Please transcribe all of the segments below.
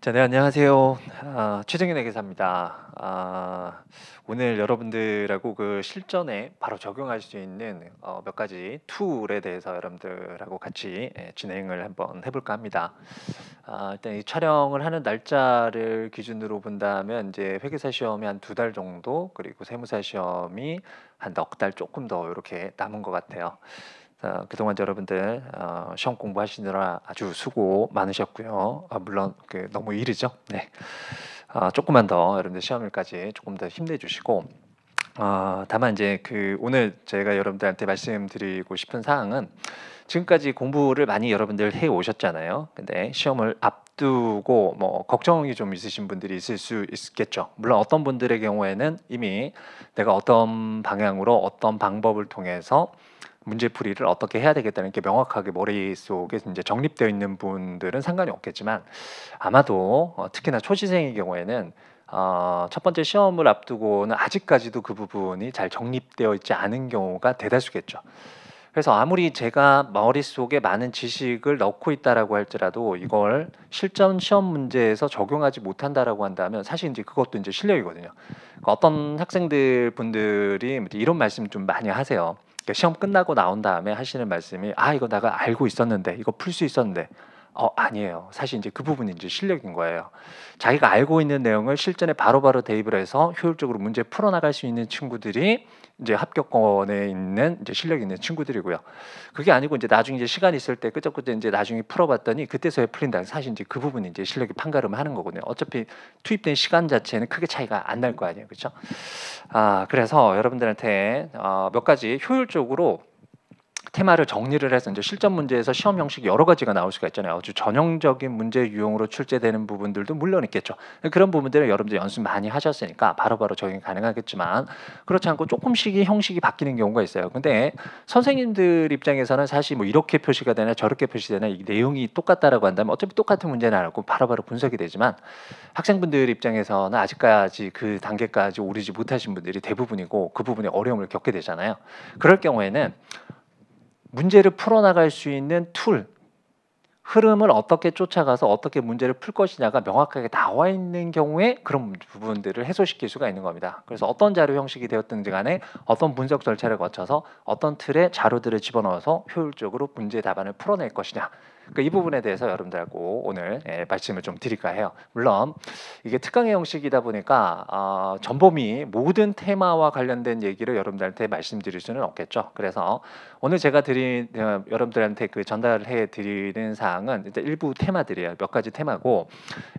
자, 네, 안녕하세요. 최정윤 회계사입니다. 오늘 여러분들하고 그 실전에 바로 적용할 수 있는 몇 가지 툴에 대해서 여러분들하고 같이 진행을 한번 해볼까 합니다. 일단 이 촬영을 하는 날짜를 기준으로 본다면 이제 회계사 시험이 한 2달 정도, 그리고 세무사 시험이 한 넉 달 조금 더 이렇게 남은 것 같아요. 그동안 여러분들 시험 공부하시느라 아주 수고 많으셨고요. 물론 너무 이르죠. 네. 조금만 더 여러분들 시험일까지 조금 더 힘내주시고, 다만 이제 오늘 제가 여러분들한테 말씀드리고 싶은 사항은, 지금까지 공부를 많이 여러분들 해 오셨잖아요. 근데 시험을 앞두고 뭐 걱정이 좀 있으신 분들이 있을 수 있겠죠. 물론 어떤 분들의 경우에는 이미 내가 어떤 방향으로 어떤 방법을 통해서 문제풀이를 어떻게 해야 되겠다는 게 명확하게 머릿속에 이제 정립되어 있는 분들은 상관이 없겠지만, 아마도 특히나 초시생의 경우에는 첫 번째 시험을 앞두고는 아직까지도 그 부분이 잘 정립되어 있지 않은 경우가 대다수겠죠. 그래서 아무리 제가 머릿속에 많은 지식을 넣고 있다라고 할지라도 이걸 실전 시험 문제에서 적용하지 못한다라고 한다면 사실 이제 그것도 이제 실력이거든요. 그러니까 어떤 학생들 분들이 이런 말씀 좀 많이 하세요. 그러니까 시험 끝나고 나온 다음에 하시는 말씀이, 이거 내가 알고 있었는데, 이거 풀 수 있었는데. 아니에요. 사실 이제 그 부분이 이제 실력인 거예요. 자기가 알고 있는 내용을 실전에 바로바로 대입을 해서 효율적으로 문제 풀어나갈 수 있는 친구들이 이제 합격권에 있는 이제 실력 있는 친구들이고요. 그게 아니고 이제 나중에 이제 시간 있을 때 끄적끄적 이제 나중에 풀어봤더니 그때서야 풀린다. 사실 이제 그 부분이 이제 실력이 판가름하는 거거든요. 어차피 투입된 시간 자체는 크게 차이가 안 날 거 아니에요, 그렇죠? 그래서 여러분들한테 몇 가지 효율적으로 테마를 정리를 해서 이제 실전 문제에서 시험 형식이 여러 가지가 나올 수가 있잖아요. 아주 전형적인 문제 유형으로 출제되는 부분들도 물론 있겠죠. 그런 부분들은 여러분들 연습 많이 하셨으니까 바로바로 적용이 가능하겠지만, 그렇지 않고 조금씩 형식이 바뀌는 경우가 있어요. 근데 선생님들 입장에서는 사실 뭐 이렇게 표시가 되나 저렇게 표시되나 이 내용이 똑같다라고 한다면 어차피 똑같은 문제는 알고 바로바로 분석이 되지만, 학생분들 입장에서는 아직까지 그 단계까지 오르지 못하신 분들이 대부분이고 그 부분에 어려움을 겪게 되잖아요. 그럴 경우에는 문제를 풀어나갈 수 있는 툴, 흐름을 어떻게 쫓아가서 어떻게 문제를 풀 것이냐가 명확하게 나와 있는 경우에 그런 부분들을 해소시킬 수가 있는 겁니다. 그래서 어떤 자료 형식이 되었든지 간에 어떤 분석 절차를 거쳐서 어떤 틀에 자료들을 집어넣어서 효율적으로 문제 답안을 풀어낼 것이냐, 이 부분에 대해서 여러분들하고 오늘 말씀을 좀 드릴까 해요. 물론 이게 특강의 형식이다 보니까 전범위 모든 테마와 관련된 얘기를 여러분들한테 말씀드릴 수는 없겠죠. 그래서 오늘 제가 여러분들한테 전달해 드리는 사항은 일단 일부 테마들이에요. 몇 가지 테마고,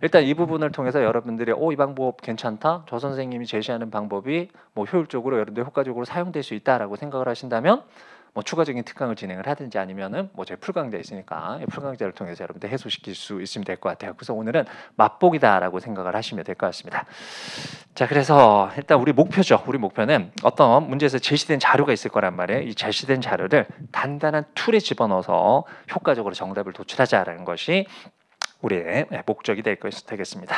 일단 이 부분을 통해서 여러분들이 이 방법 괜찮다, 저 선생님이 제시하는 방법이 뭐 효율적으로 여러분들 효과적으로 사용될 수 있다라고 생각을 하신다면 뭐 추가적인 특강을 진행을 하든지, 아니면은 뭐 제 풀강좌 있으니까 이 풀강좌를 통해서 여러분들 해소시킬 수 있으면 될 것 같아요. 그래서 오늘은 맛보기다라고 생각을 하시면 될 것 같습니다. 자, 그래서 일단 우리 목표죠. 우리 목표는 어떤 문제에서 제시된 자료가 있을 거란 말이에요. 이 제시된 자료를 단단한 툴에 집어넣어서 효과적으로 정답을 도출하자라는 것이 우리의 목적이 되겠습니다.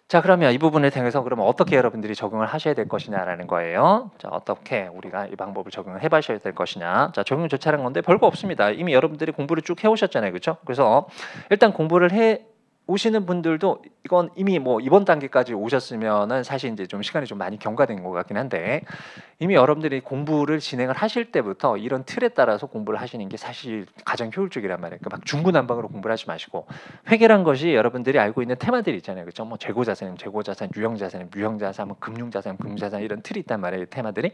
자, 그러면 이 부분을 통해서 그러면 어떻게 여러분들이 적용을 하셔야 될 것이냐라는 거예요. 자, 어떻게 우리가 이 방법을 적용을 해봐셔야 될 것이냐. 자, 적용 절차라는 건데 별거 없습니다. 이미 여러분들이 공부를 쭉 해오셨잖아요, 그렇죠? 그래서 일단 공부를 해 오시는 분들도 이건 이미 뭐 이번 단계까지 오셨으면은 사실 이제 좀 시간이 좀 많이 경과된 것 같긴 한데, 이미 여러분들이 공부를 진행을 하실 때부터 이런 틀에 따라서 공부를 하시는 게 사실 가장 효율적이란 말이에요. 막 중구난방으로 공부를 하지 마시고, 회계란 것이 여러분들이 알고 있는 테마들이 있잖아요, 그렇죠? 뭐 재고자산이면 재고자산, 유형자산이면 유형자산, 뭐 금융자산, 금융자산, 이런 틀이 있단 말이에요. 테마들이.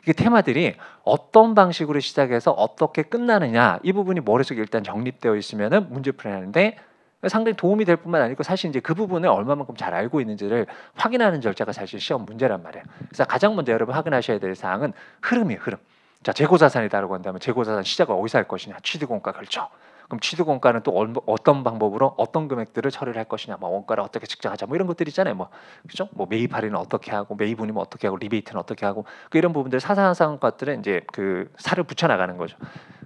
이 테마들이 어떤 방식으로 시작해서 어떻게 끝나느냐, 이 부분이 머릿속에 일단 정립되어 있으면은 문제 풀이하는데 상당히 도움이 될 뿐만 아니고, 사실 이제 그 부분을 얼마만큼 잘 알고 있는지를 확인하는 절차가 사실 시험 문제란 말이에요. 그래서 가장 먼저 여러분 확인하셔야 될 사항은 흐름이에요, 흐름. 자, 재고자산이다라고 한다면 재고자산 시작을 어디서 할 것이냐, 취득원가 그렇죠. 그럼 취득원가는 또 어떤 방법으로 어떤 금액들을 처리를 할 것이냐, 뭐 원가를 어떻게 측정하자, 뭐 이런 것들 있잖아요, 뭐 그렇죠. 뭐 매입 할인은 어떻게 하고, 매입운임은 어떻게 하고, 리베이트는 어떻게 하고, 이런 부분들 사사한 것들은 이제 그 살을 붙여 나가는 거죠.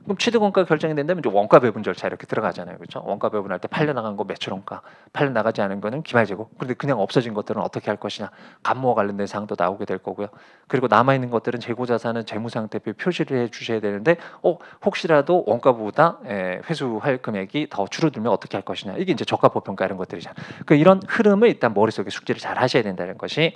그럼 취득원가 결정이 된다면 이제 원가 배분 절차 이렇게 들어가잖아요. 그렇죠? 원가 배분할 때 팔려 나간 거 매출원가, 팔려 나가지 않은 거는 기말재고. 그런데 그냥 없어진 것들은 어떻게 할 것이냐. 감모와 관련된 사항도 나오게 될 거고요. 그리고 남아 있는 것들은 재고 자산은 재무상태표에 표시를 해 주셔야 되는데 혹시라도 원가보다 회수할 금액이 더 줄어들면 어떻게 할 것이냐. 이게 이제 저가보편가 이런 것들이잖아요. 그러니까 이런 흐름을 일단 머릿속에 숙지를 잘 하셔야 된다는 것이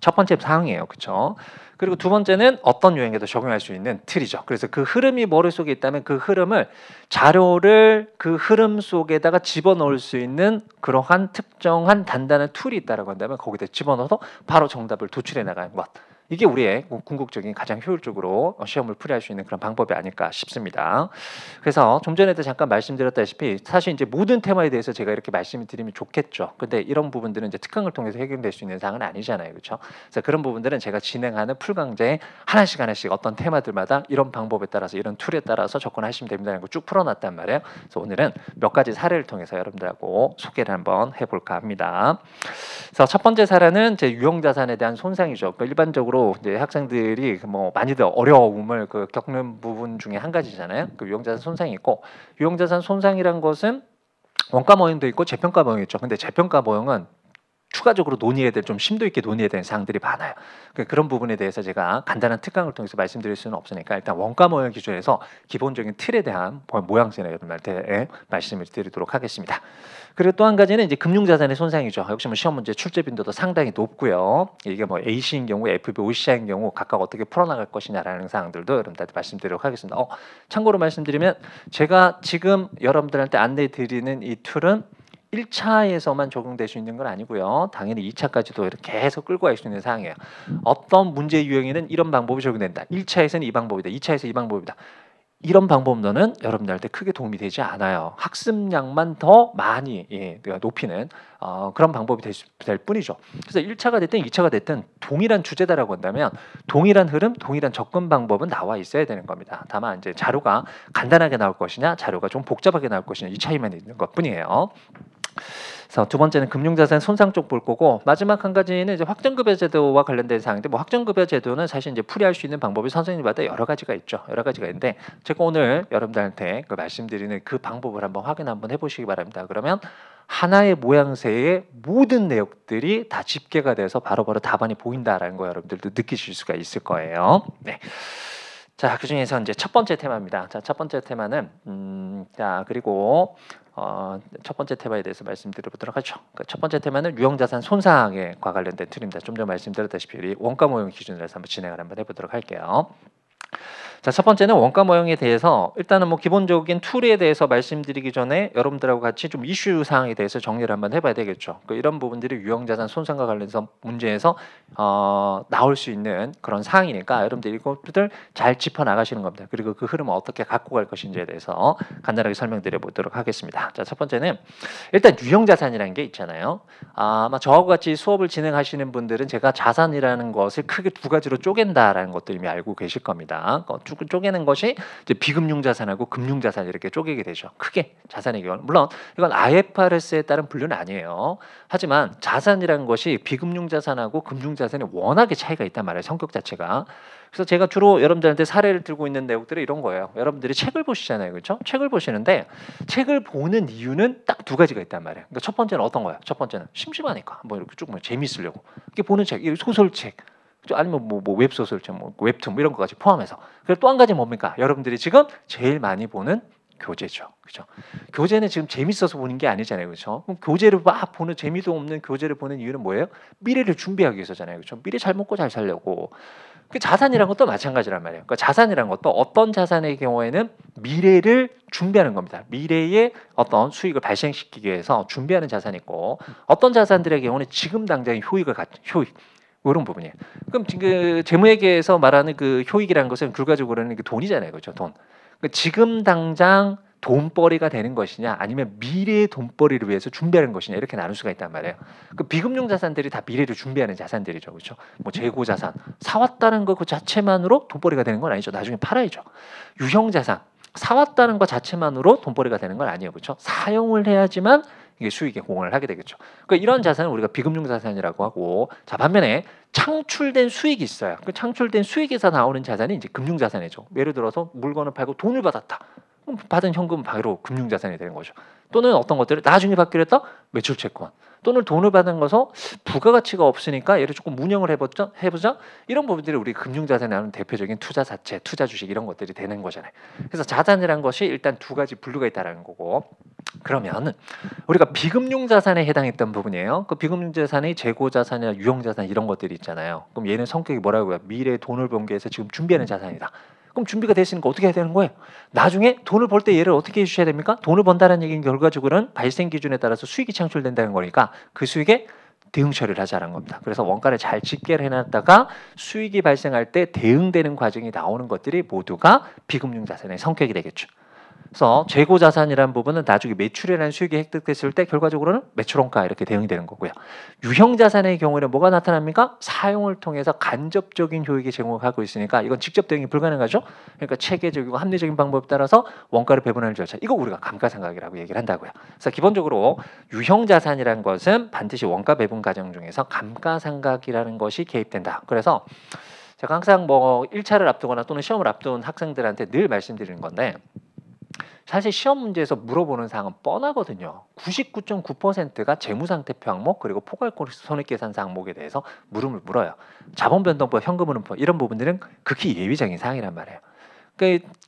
첫 번째 사항이에요. 그렇죠? 그리고 두 번째는 어떤 유형에도 적용할 수 있는 틀이죠. 그래서 그 흐름이 머릿속에 있다면 그 흐름을 자료를 그 흐름 속에다가 집어넣을 수 있는 그러한 특정한 단단한 툴이 있다라고 한다면 거기다 집어넣어서 바로 정답을 도출해 나가는 것. 이게 우리의 궁극적인 가장 효율적으로 시험을 풀이할 수 있는 그런 방법이 아닐까 싶습니다. 그래서 좀 전에도 잠깐 말씀드렸다시피 사실 이제 모든 테마에 대해서 제가 이렇게 말씀을 드리면 좋겠죠. 근데 이런 부분들은 이제 특강을 통해서 해결될 수 있는 사항은 아니잖아요. 그렇죠? 그래서 그런 부분들은 제가 진행하는 풀강좌에 하나씩 어떤 테마들마다 이런 방법에 따라서 이런 툴에 따라서 접근하시면 됩니다라는 걸 쭉 풀어놨단 말이에요. 그래서 오늘은 몇 가지 사례를 통해서 여러분들하고 소개를 한번 해볼까 합니다. 그래서 첫 번째 사례는 이제 유형자산에 대한 손상이죠. 그러니까 일반적으로 이제 학생들이 뭐 많이들 어려움을 겪는 부분 중에 한 가지잖아요. 그 유형자산 손상이 있고, 유형자산 손상이란 것은 원가 모형도 있고 재평가 모형이 있죠. 근데 재평가 모형은 추가적으로 논의해야 될, 좀 심도 있게 논의해야 되는 사항들이 많아요. 그런 부분에 대해서 제가 간단한 특강을 통해서 말씀드릴 수는 없으니까 일단 원가 모형 기준에서 기본적인 틀에 대한 모양새나 여러분들한테 말씀을 드리도록 하겠습니다. 그리고 또 한 가지는 이제 금융자산의 손상이죠. 역시 뭐 시험 문제 출제 빈도도 상당히 높고요. 이게 뭐 A시인 경우, FB, OCI인 경우 각각 어떻게 풀어나갈 것이냐라는 사항들도 여러분들한테 말씀드리도록 하겠습니다. 참고로 말씀드리면 제가 지금 여러분들한테 안내 드리는 이 툴은 1차에서만 적용될 수 있는 건 아니고요. 당연히 2차까지도 이렇게 계속 끌고 갈 수 있는 사항이에요. 어떤 문제 유형에는 이런 방법이 적용된다. 1차에서는 이 방법이다. 2차에서 이 방법이다. 이런 방법론은 여러분들한테 크게 도움이 되지 않아요. 학습량만 더 많이 높이는 그런 방법이 될 뿐이죠. 그래서 1차가 됐든 2차가 됐든 동일한 주제다라고 한다면 동일한 흐름, 동일한 접근 방법은 나와 있어야 되는 겁니다. 다만 이제 자료가 간단하게 나올 것이냐, 자료가 좀 복잡하게 나올 것이냐 이 차이만 있는 것뿐이에요. 그래서 두 번째는 금융자산 손상 쪽 볼 거고, 마지막 한 가지는 이제 확정급여 제도와 관련된 사항인데, 뭐 확정급여 제도는 사실 이제 풀이할 수 있는 방법이 선생님마다 여러 가지가 있죠. 여러 가지가 있는데 제가 오늘 여러분들한테 말씀드리는 그 방법을 한번 확인 한번 해보시기 바랍니다. 그러면 하나의 모양새의 모든 내용들이 다 집계가 돼서 바로바로 답안이 보인다라는 거 여러분들도 느끼실 수가 있을 거예요. 네. 자, 그 중에서 이제 첫 번째 테마입니다. 자, 첫 번째 테마는 자, 그리고 첫 번째 테마에 대해서 말씀드려보도록 하죠. 첫 번째 테마는 유형자산 손상에 관련된 툴입니다. 좀 전 말씀드렸다시피 우리 원가 모형 기준으로 해서 한번 진행을 한번 해보도록 할게요. 자, 첫 번째는 원가 모형에 대해서 일단은 뭐 기본적인 툴에 대해서 말씀드리기 전에 여러분들하고 같이 좀 이슈 사항에 대해서 정리를 한번 해봐야 되겠죠. 이런 부분들이 유형자산 손상과 관련해서 문제에서 나올 수 있는 그런 사항이니까 여러분들 이것들 잘 짚어 나가시는 겁니다. 그리고 그 흐름을 어떻게 갖고 갈 것인지에 대해서 간단하게 설명드려 보도록 하겠습니다. 자, 첫 번째는 일단 유형자산이라는 게 있잖아요. 아마 저하고 같이 수업을 진행하시는 분들은 제가 자산이라는 것을 크게 두 가지로 쪼갠다라는 것도 이미 알고 계실 겁니다. 쪼개는 것이 이제 비금융 자산하고 금융 자산 이렇게 쪼개게 되죠. 크게 자산의 경우 물론 이건 IFRS에 따른 분류는 아니에요. 하지만 자산이라는 것이 비금융 자산하고 금융 자산이 워낙에 차이가 있단 말이에요. 성격 자체가. 그래서 제가 주로 여러분들한테 사례를 들고 있는 내용들이 이런 거예요. 여러분들이 책을 보시잖아요, 그렇죠? 책을 보시는데 책을 보는 이유는 딱 두 가지가 있단 말이에요. 그러니까 첫 번째는 어떤 거예요? 첫 번째는 심심하니까 뭐 이렇게 쭉 재미있으려고 이렇게 보는 책, 소설책. 아니면 뭐 웹소설책, 뭐 웹툰 뭐 이런 것까지 포함해서. 그리고 또 한 가지 뭡니까? 여러분들이 지금 제일 많이 보는 교재죠, 그렇죠? 교재는 지금 재밌어서 보는 게 아니잖아요, 그렇죠? 그럼 교재를 막 보는 재미도 없는 교재를 보는 이유는 뭐예요? 미래를 준비하기 위해서잖아요, 그렇죠? 미래 잘 먹고 잘 살려고. 그 자산이란 것도 마찬가지란 말이에요. 그러니까 자산이란 것도 어떤 자산의 경우에는 미래를 준비하는 겁니다. 미래의 어떤 수익을 발생시키기 위해서 준비하는 자산이 있고, 어떤 자산들의 경우는 지금 당장의 효익을 갖는 효익. 이런 부분이에요. 그럼 그 재무회계에서 말하는 그 효익이라는 것은 결과적으로는 그 돈이잖아요, 그렇죠? 돈. 그러니까 지금 당장 돈벌이가 되는 것이냐, 아니면 미래의 돈벌이를 위해서 준비하는 것이냐 이렇게 나눌 수가 있단 말이에요. 그 비금융 자산들이 다 미래를 준비하는 자산들이죠, 그렇죠? 뭐 재고 자산 사왔다는 것 그 자체만으로 돈벌이가 되는 건 아니죠. 나중에 팔아야죠. 유형 자산 사왔다는 것 자체만으로 돈벌이가 되는 건 아니에요, 그렇죠? 사용을 해야지만 이게 수익에 공헌을 하게 되겠죠. 그러니까 이런 자산은 우리가 비금융 자산이라고 하고, 자 반면에 창출된 수익이 있어요. 그 창출된 수익에서 나오는 자산이 이제 금융 자산이죠. 예를 들어서 물건을 팔고 돈을 받았다. 그럼 받은 현금은 바로 금융 자산이 되는 거죠. 또는 어떤 것들을 나중에 받기로 했다. 매출 채권. 또는 돈을 받은 것서 부가가치가 없으니까 얘를 조금 운영을 해보자 이런 부분들이 우리 금융자산에 나오는 대표적인 투자 자체, 투자 주식 이런 것들이 되는 거잖아요. 그래서 자산이란 것이 일단 두 가지 분류가 있다는 거고, 그러면 우리가 비금융 자산에 해당했던 부분이에요. 그 비금융 자산이 재고 자산이나 유형 자산 이런 것들이 있잖아요. 그럼 얘는 성격이 뭐라고요? 미래에 돈을 벌기 위해서 지금 준비하는 자산이다. 그럼 준비가 됐으니까 어떻게 해야 되는 거예요? 나중에 돈을 벌 때 얘를 어떻게 해주셔야 됩니까? 돈을 번다는 얘기는 결과적으로는 발생 기준에 따라서 수익이 창출된다는 거니까 그 수익에 대응 처리를 하자는 겁니다. 그래서 원가를 잘 집계를 해놨다가 수익이 발생할 때 대응되는 과정이 나오는 것들이 모두가 비금융 자산의 성격이 되겠죠. 그래서 재고 자산이라는 부분은 나중에 매출이라는 수익이 획득됐을 때 결과적으로는 매출원가 이렇게 대응이 되는 거고요. 유형 자산의 경우에는 뭐가 나타납니까? 사용을 통해서 간접적인 효익이 제공하고 있으니까 이건 직접 대응이 불가능하죠. 그러니까 체계적이고 합리적인 방법에 따라서 원가를 배분하는 절차, 이거 우리가 감가상각이라고 얘기를 한다고요. 그래서 기본적으로 유형 자산이라는 것은 반드시 원가 배분 과정 중에서 감가상각이라는 것이 개입된다. 그래서 제가 항상 뭐 1차를 앞두거나 또는 시험을 앞둔 학생들한테 늘 말씀드리는 건데, 사실 시험 문제에서 물어보는 사항은 뻔하거든요. 99.9%가 재무상태표 항목 그리고 포괄손익계산서 항목에 대해서 물음을 물어요. 자본변동법, 현금흐름법 이런 부분들은 극히 예외적인 사항이란 말이에요.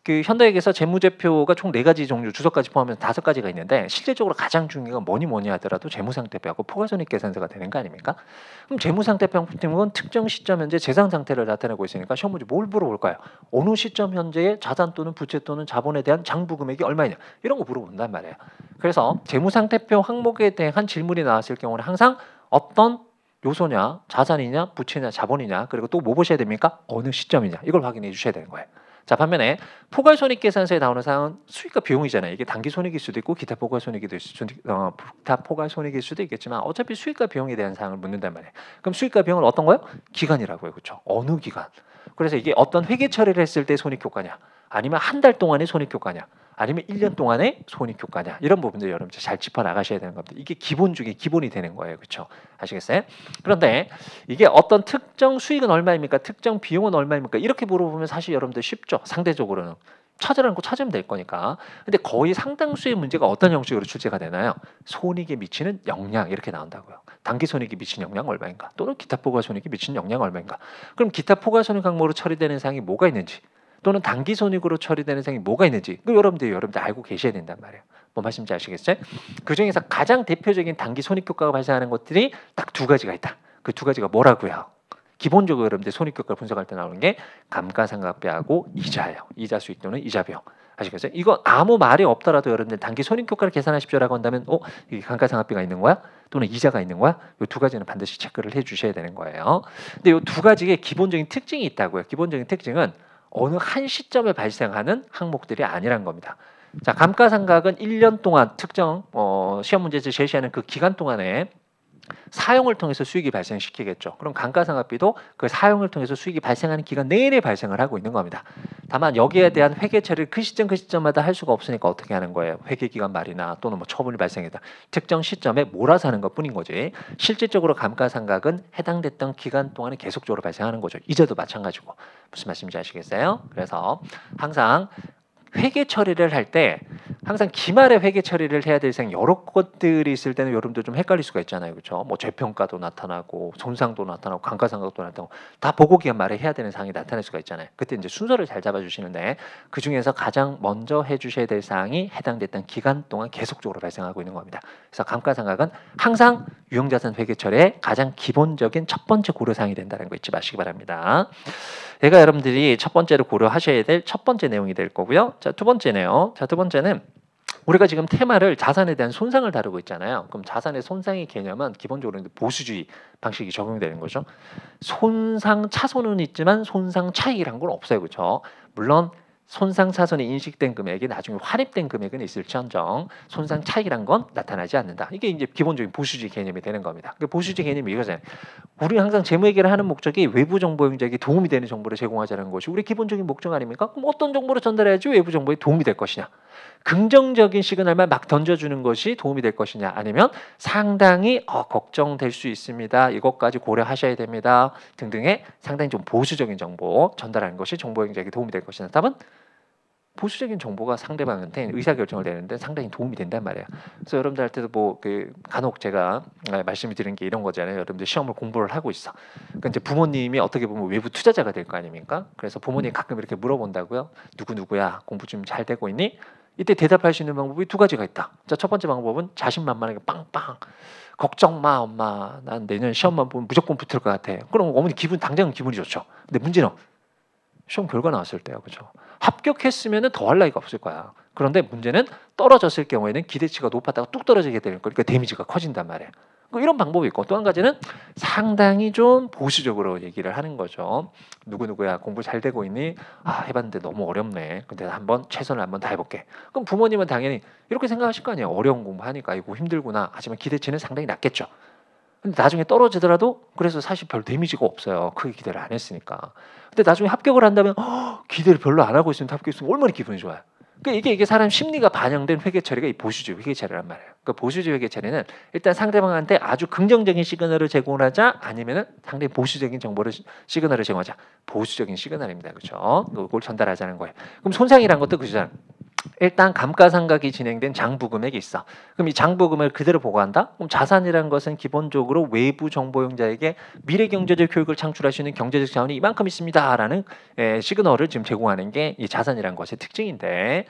그 현대에서 재무제표가 총 4가지 종류, 주석까지 포함해서 5가지가 있는데 실질적으로 가장 중요한 건 뭐니 하더라도 재무상태표하고 포괄손익계산서가 되는 거 아닙니까? 그럼 재무상태표 같은 건 특정 시점 현재 재산 상태를 나타내고 있으니까 시험 문제 뭘 물어볼까요? 어느 시점 현재의 자산 또는 부채 또는 자본에 대한 장부 금액이 얼마냐, 이런 거 물어본단 말이에요. 그래서 재무상태표 항목에 대한 질문이 나왔을 경우는 항상 어떤 요소냐, 자산이냐, 부채냐, 자본이냐, 그리고 또 뭐 보셔야 됩니까? 어느 시점이냐, 이걸 확인해 주셔야 되는 거예요. 자 반면에 포괄손익계산서에 나오는 사항은 수익과 비용이잖아요. 이게 단기손익일 수도 있고 기타 포괄손익일 수도 있겠지만 어차피 수익과 비용에 대한 사항을 묻는단 말이에요. 그럼 수익과 비용은 어떤 거요? 기간이라고요. 그렇죠? 어느 기간. 그래서 이게 어떤 회계 처리를 했을 때 손익효과냐, 아니면 한 달 동안의 손익효과냐, 아니면 1년 동안의 손익효과냐, 이런 부분들 여러분 잘 짚어나가셔야 되는 겁니다. 이게 기본 중에 기본이 되는 거예요. 그렇죠? 아시겠어요? 그런데 이게 어떤 특정 수익은 얼마입니까? 특정 비용은 얼마입니까? 이렇게 물어보면 사실 여러분들 쉽죠. 상대적으로는 찾으라는 거 찾으면 될 거니까. 근데 거의 상당수의 문제가 어떤 형식으로 출제가 되나요? 손익에 미치는 영향 이렇게 나온다고요. 단기 손익이 미치는 영향 얼마인가? 또는 기타 포괄손익이 미치는 영향 얼마인가? 그럼 기타 포괄손익 항목으로 처리되는 사항이 뭐가 있는지, 또는 단기 손익으로 처리되는 사항이 뭐가 있는지, 그 여러분들 알고 계셔야 된단 말이에요. 뭔 말씀인지 아시겠어요? 그 중에서 가장 대표적인 단기 손익효과가 발생하는 것들이 딱 2가지가 있다. 그 2가지가 뭐라고요? 기본적으로 여러분들 손익효과를 분석할 때 나오는 게 감가상각비하고 이자예요. 이자 수익 또는 이자 비용. 아시겠어요? 이거 아무 말이 없더라도 여러분들 단기 손익효과를 계산하십시오라고 한다면 이게 감가상각비가 있는 거야? 또는 이자가 있는 거야? 이 2가지는 반드시 체크를 해주셔야 되는 거예요. 근데 이 2가지의 기본적인 특징이 있다고요. 기본적인 특징은 어느 한 시점에 발생하는 항목들이 아니란 겁니다. 자, 감가상각은 1년 동안 특정 시험 문제에서 제시하는 그 기간 동안에 사용을 통해서 수익이 발생시키겠죠. 그럼 감가상각비도 그 사용을 통해서 수익이 발생하는 기간 내내 발생을 하고 있는 겁니다. 다만 여기에 대한 회계 처리를 그 시점마다 할 수가 없으니까 어떻게 하는 거예요? 회계 기간 말이나 또는 뭐 처분이 발생했다. 특정 시점에 몰아서 하는 것뿐인 거지. 실질적으로 감가상각은 해당됐던 기간 동안에 계속적으로 발생하는 거죠. 이자도 마찬가지고. 무슨 말씀인지 아시겠어요? 그래서 항상 회계 처리를 할 때 항상 기말에 회계 처리를 해야 될 생 여러 것들이 있을 때는 여러분들 좀 헷갈릴 수가 있잖아요. 그렇죠? 뭐 재평가도 나타나고 손상도 나타나고 감가상각도 나타나고 다 보고 기한 말에 해야 되는 사항이 나타날 수가 있잖아요. 그때 이제 순서를 잘 잡아 주시는데 그 중에서 가장 먼저 해 주셔야 될 사항이 해당됐던 기간 동안 계속적으로 발생하고 있는 겁니다. 그래서 감가상각은 항상 유형자산 회계 처리의 가장 기본적인 첫 번째 고려 사항이 된다는 거 잊지 마시기 바랍니다. 얘가 여러분들이 첫 번째로 고려하셔야 될 첫 번째 내용이 될 거고요. 자, 두 번째네요. 자, 두 번째는 우리가 지금 테마를 자산에 대한 손상을 다루고 있잖아요. 그럼 자산의 손상의 개념은 기본적으로 보수주의 방식이 적용되는 거죠. 손상 차손은 있지만 손상 차익이란 건 없어요. 그렇죠? 물론 손상 차손이 인식된 금액이 나중에 환입된 금액은 있을지언정 손상 차익이란 건 나타나지 않는다. 이게 이제 기본적인 보수지 개념이 되는 겁니다. 그 보수지 개념이 이거잖아요. 우리는 항상 재무회계를 하는 목적이 외부 정보용자에게 도움이 되는 정보를 제공하자는 것이 우리 기본적인 목적 아닙니까? 그럼 어떤 정보를 전달해야지 외부 정보에 도움이 될 것이냐? 긍정적인 시그널만 막 던져주는 것이 도움이 될 것이냐, 아니면 상당히 걱정될 수 있습니다, 이것까지 고려하셔야 됩니다 등등의 상당히 좀 보수적인 정보 전달하는 것이 정보용자에게 도움이 될 것이냐. 답은 보수적인 정보가 상대방한테 의사결정을 내는데 상당히 도움이 된단 말이에요. 그래서 여러분들한테도 뭐 간혹 제가 말씀을 드리는 게 이런 거잖아요. 여러분들 시험을 공부를 하고 있어. 그러니까 이제 부모님이 어떻게 보면 외부 투자자가 될 거 아닙니까? 그래서 부모님이 가끔 이렇게 물어본다고요. 누구누구야, 공부 좀 잘 되고 있니? 이때 대답할 수 있는 방법이 두 가지가 있다. 자, 첫 번째 방법은 자신만만하게 빵빵, 걱정 마 엄마, 난 내년 시험만 보면 무조건 붙을 것 같아. 그럼 어머니 당장은 기분이 좋죠. 근데 문제는 시험 결과 나왔을 때요, 그렇죠? 합격했으면 더 할 나위가 없을 거야. 그런데 문제는 떨어졌을 경우에는 기대치가 높았다가 뚝 떨어지게 되는 거니까 데미지가 커진단 말이에요. 이런 방법이 있고, 또 한 가지는 상당히 좀 보수적으로 얘기를 하는 거죠. 누구누구야, 공부 잘 되고 있니? 해봤는데 너무 어렵네. 근데 최선을 한번 다해볼게. 그럼 부모님은 당연히 이렇게 생각하실 거 아니에요. 어려운 공부하니까 이거 힘들구나. 하지만 기대치는 상당히 낮겠죠. 근데 나중에 떨어지더라도 그래서 사실 별 데미지가 없어요. 크게 기대를 안 했으니까. 근데 나중에 합격을 한다면 기대를 별로 안 하고 있으면 합격했으면 얼마나 기분이 좋아요. 그러니까 이게 사람 심리가 반영된 회계 처리가 이 보수적 회계 처리란 말이에요. 그 보수적 회계 처리는 일단 상대방한테 아주 긍정적인 시그널을 제공하자, 아니면은 상당히 보수적인 정보를 시그널을 제공하자. 보수적인 시그널입니다, 그렇죠? 그걸 전달하자는 거예요. 그럼 손상이란 것도 그잖아요. 일단 감가상각이 진행된 장부금액이 있어. 그럼 이 장부금을 그대로 보고한다? 그럼 자산이라는 것은 기본적으로 외부 정보용자에게 미래 경제적 효익을 창출할 수 있는 경제적 자원이 이만큼 있습니다라는 시그널을 지금 제공하는 게 이 자산이라는 것의 특징인데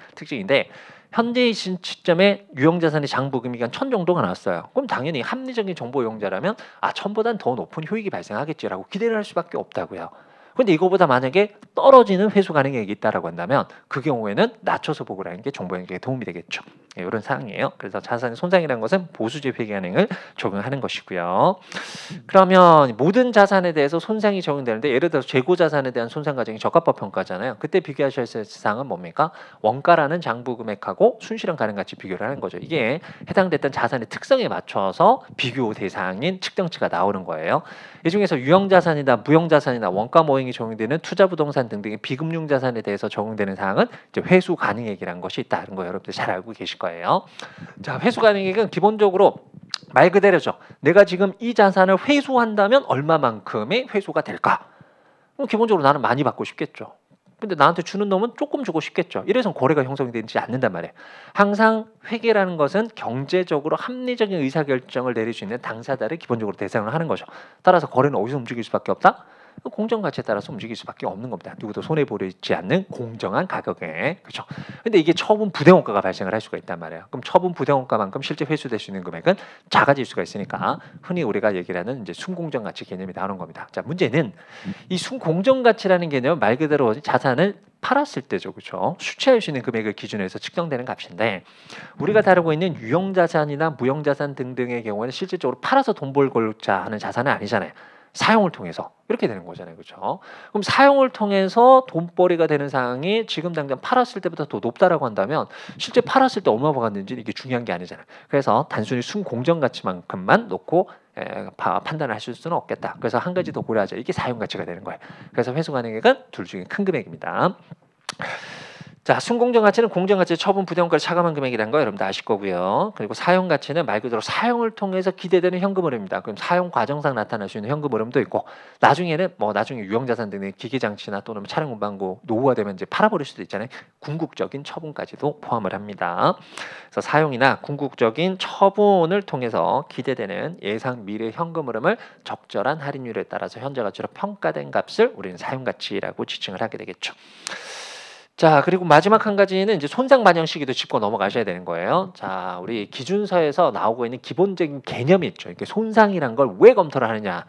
현재 시점에 유형자산의 장부금이 한 1,000 정도가 나왔어요. 그럼 당연히 합리적인 정보용자라면 1,000보다는 더 높은 효익이 발생하겠지라고 기대를 할 수밖에 없다고요. 근데 이거보다 만약에 떨어지는 회수 가능액이 있다라고 한다면 그 경우에는 낮춰서 보고라는 게 정보용자에게 도움이 되겠죠. 이런 사항이에요. 그래서 자산의 손상이라는 것은 보수적 회계가능을 적용하는 것이고요. 그러면 모든 자산에 대해서 손상이 적용되는데, 예를 들어서 재고 자산에 대한 손상 가정이 적합법 평가잖아요. 그때 비교하셔야 할 사항은 뭡니까? 원가라는 장부 금액하고 순실현 가능 가치 비교를 하는 거죠. 이게 해당됐던 자산의 특성에 맞춰서 비교 대상인 측정치가 나오는 거예요. 이 중에서 유형자산이나 무형자산이나 원가 모형이 적용되는 투자부동산 등등의 비금융 자산에 대해서 적용되는 사항은 이제 회수 가능액이라는 것이 있다는 거 여러분들 잘 알고 계실 거예요. 자, 회수 가능액은 기본적으로 말 그대로죠. 내가 지금 이 자산을 회수한다면 얼마만큼의 회수가 될까? 그럼 기본적으로 나는 많이 받고 싶겠죠. 근데 나한테 주는 놈은 조금 주고 싶겠죠. 이래서 거래가 형성이 되지 않는단 말이에요. 항상 회계라는 것은 경제적으로 합리적인 의사결정을 내릴 수 있는 당사자를 기본적으로 대상을 하는 거죠. 따라서 거래는 어디서 움직일 수밖에 없다? 공정 가치에 따라서 움직일 수밖에 없는 겁니다. 누구도 손해 보지 않는 공정한 가격에, 그렇죠? 근데 이게 처분 부대원가가 발생을 할 수가 있단 말이에요. 그럼 처분 부대원가만큼 실제 회수될 수 있는 금액은 작아질 수가 있으니까 흔히 우리가 얘기를 하는 이제 순공정 가치 개념이 나오는 겁니다. 자, 문제는 이 순공정 가치라는 개념은 말 그대로 자산을 팔았을 때죠, 그렇죠? 수취할 수 있는 금액을 기준으로 해서 측정되는 값인데, 우리가 다루고 있는 유형자산이나 무형자산 등등의 경우에는 실질적으로 팔아서 돈 벌고자 하는 자산은 아니잖아요. 사용을 통해서 이렇게 되는 거잖아요, 그렇죠? 그럼 사용을 통해서 돈벌이가 되는 상황이 지금 당장 팔았을 때보다 더 높다라고 한다면 실제 팔았을 때 얼마 받았는지 이게 중요한 게 아니잖아요. 그래서 단순히 순공정 가치만큼만 놓고 판단을 하실 수는 없겠다. 그래서 한 가지 더 고려하자. 이게 사용 가치가 되는 거예요. 그래서 회수 가능액은 둘 중에 큰 금액입니다. 자, 순공정 가치는 공정 가치의 처분 부대원가를 차감한 금액이라는 거 여러분들 아실 거고요. 그리고 사용 가치는 말 그대로 사용을 통해서 기대되는 현금 흐름입니다. 그럼 사용 과정상 나타날 수 있는 현금 흐름도 있고, 나중에는 나중에 유형자산 등의 기계 장치나 또는 차량 운반고 노후화되면 이제 팔아버릴 수도 있잖아요. 궁극적인 처분까지도 포함을 합니다. 그래서 사용이나 궁극적인 처분을 통해서 기대되는 예상 미래 현금 흐름을 적절한 할인율에 따라서 현재 가치로 평가된 값을 우리는 사용 가치라고 지칭을 하게 되겠죠. 자, 그리고 마지막 한 가지는 이제 손상 반영 시기도 짚고 넘어가셔야 되는 거예요. 자, 우리 기준서에서 나오고 있는 기본적인 개념이 있죠. 이게 손상이란 걸 왜 검토를 하느냐?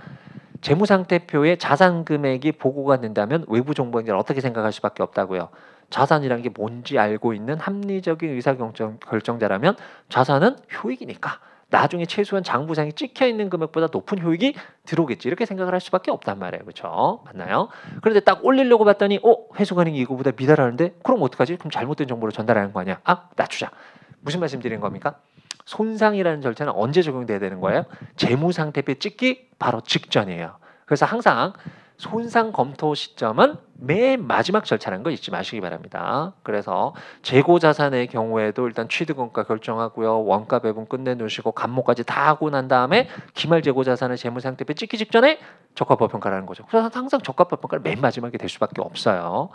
재무상태표에 자산 금액이 보고가 된다면 외부 정보인지를 어떻게 생각할 수밖에 없다고요. 자산이란 게 뭔지 알고 있는 합리적인 의사결정자라면 자산은 효익이니까 나중에 최소한 장부상에 찍혀 있는 금액보다 높은 효익이 들어오겠지 이렇게 생각을 할 수밖에 없단 말이에요. 그렇죠? 맞나요? 그런데 딱 올리려고 봤더니 회수가능이 이거보다 미달하는데 그럼 어떡하지? 그럼 잘못된 정보를 전달하는 거 아니야? 낮추자. 무슨 말씀 드리는 겁니까? 손상이라는 절차는 언제 적용돼야 되는 거예요? 재무상태표 찍기 바로 직전이에요. 그래서 항상 손상 검토 시점은 맨 마지막 절차라는 거 잊지 마시기 바랍니다. 그래서 재고 자산의 경우에도 일단 취득원가 결정하고요. 원가 배분 끝내놓으시고 감모까지 다 하고 난 다음에 기말 재고 자산의 재무상태표 찍기 직전에 적합법 평가라는 거죠. 그래서 항상 적합법 평가를 맨 마지막에 될 수밖에 없어요.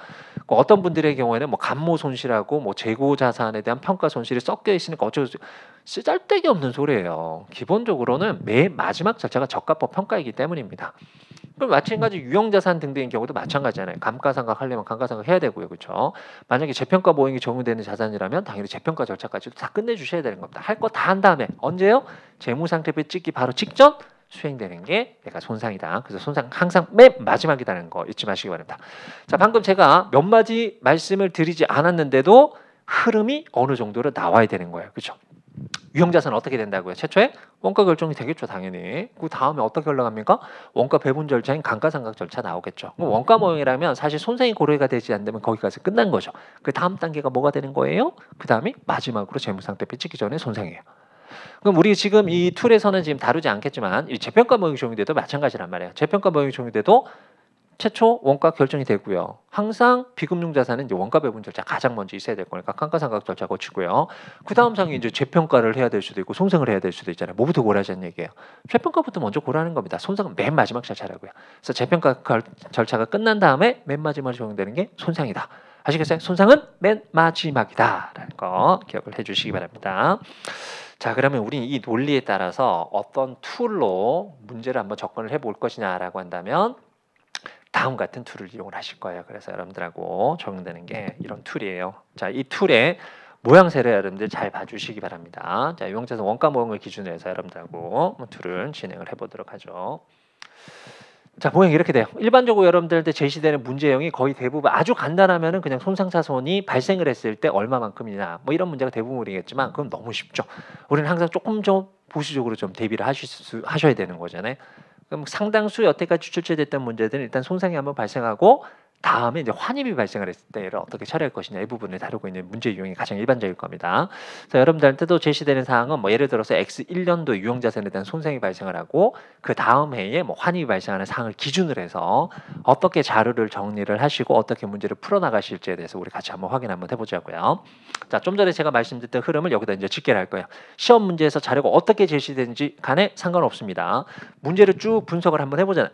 어떤 분들의 경우에는 뭐 감모 손실하고 뭐 재고 자산에 대한 평가 손실이 섞여 있으니까 어쩌고 쓰잘데기 없는 소리예요. 기본적으로는 맨 마지막 절차가 적합법 평가이기 때문입니다. 그럼 마찬가지 유형자산 등등의 경우도 마찬가지잖아요. 감가상각 하려면 감가상각 해야 되고요. 그렇죠? 만약에 재평가 보행이 적용되는 자산이라면 당연히 재평가 절차까지도 다 끝내주셔야 되는 겁니다. 할 거 다 한 다음에 언제요? 재무상태표 찍기 바로 직전 수행되는 게 내가 손상이다. 그래서 손상 항상 맨 마지막이라는 거 잊지 마시기 바랍니다. 자, 방금 제가 몇 마디 말씀을 드리지 않았는데도 흐름이 어느 정도로 나와야 되는 거예요. 그렇죠? 유형자산은 어떻게 된다고요? 최초에 원가 결정이 되겠죠, 당연히. 그 다음에 어떻게 올라갑니까? 원가 배분 절차인 감가상각 절차 나오겠죠. 그럼 원가 모형이라면 사실 손상이 고려가 되지 않으면 거기까지 끝난 거죠. 그 다음 단계가 뭐가 되는 거예요? 그 다음이 마지막으로 재무상태표 찍기 전에 손상이에요. 그럼 우리 지금 이 툴에서는 지금 다루지 않겠지만 이 재평가 모형이 적용돼도 마찬가지란 말이에요. 재평가 모형이 적용돼도 최초 원가 결정이 되고요. 항상 비금융 자산은 이제 원가 배분 절차 가장 먼저 있어야 될 거니까 감가상각 절차 거치고요. 그 다음 상에 이제 재평가를 해야 될 수도 있고 손상을 해야 될 수도 있잖아요. 뭐부터 고려하자는 얘기예요. 재평가부터 먼저 고려하는 겁니다. 손상은 맨 마지막 절차라고요. 그래서 재평가 절차가 끝난 다음에 맨 마지막으로 적용되는 게 손상이다. 아시겠어요? 손상은 맨 마지막이다라는 거 기억을 해주시기 바랍니다. 자, 그러면 우리 이 논리에 따라서 어떤 툴로 문제를 한번 접근을 해볼 것이냐라고 한다면 다음 같은 툴을 이용을 하실 거예요. 그래서 여러분들하고 적용되는 게 이런 툴이에요. 자, 이 툴의 모양새를 여러분들 잘 봐주시기 바랍니다. 자, 유형자산 원가 모형을 기준으로 해서 여러분들하고 툴을 진행을 해보도록 하죠. 자, 모양이 이렇게 돼요. 일반적으로 여러분들한테 제시되는 문제형이 거의 대부분 아주 간단하면은 그냥 손상차손이 발생을 했을 때 얼마만큼이냐 뭐 이런 문제가 대부분이겠지만 그건 너무 쉽죠. 우리는 항상 조금 좀 보수적으로 좀 대비를 하셔야 되는 거잖아요. 그럼 상당수 여태까지 출제됐던 문제들은 일단 손상이 한번 발생하고 다음에 이제 환입이 발생을 했을 때를 어떻게 처리할 것이냐 이 부분을 다루고 있는 문제 유형이 가장 일반적일 겁니다. 그래서 여러분들한테도 제시되는 사항은 뭐 예를 들어서 X1년도 유형자산에 대한 손상이 발생을 하고 그 다음 해에 뭐 환입이 발생하는 사항을 기준으로 해서 어떻게 자료를 정리를 하시고 어떻게 문제를 풀어나가실지에 대해서 우리 같이 한번 확인 한번 해보자고요. 자, 좀 전에 제가 말씀드렸던 흐름을 여기다 이제 집계를 할 거예요. 시험 문제에서 자료가 어떻게 제시되는지 간에 상관없습니다. 문제를 쭉 분석을 한번 해보잖아요.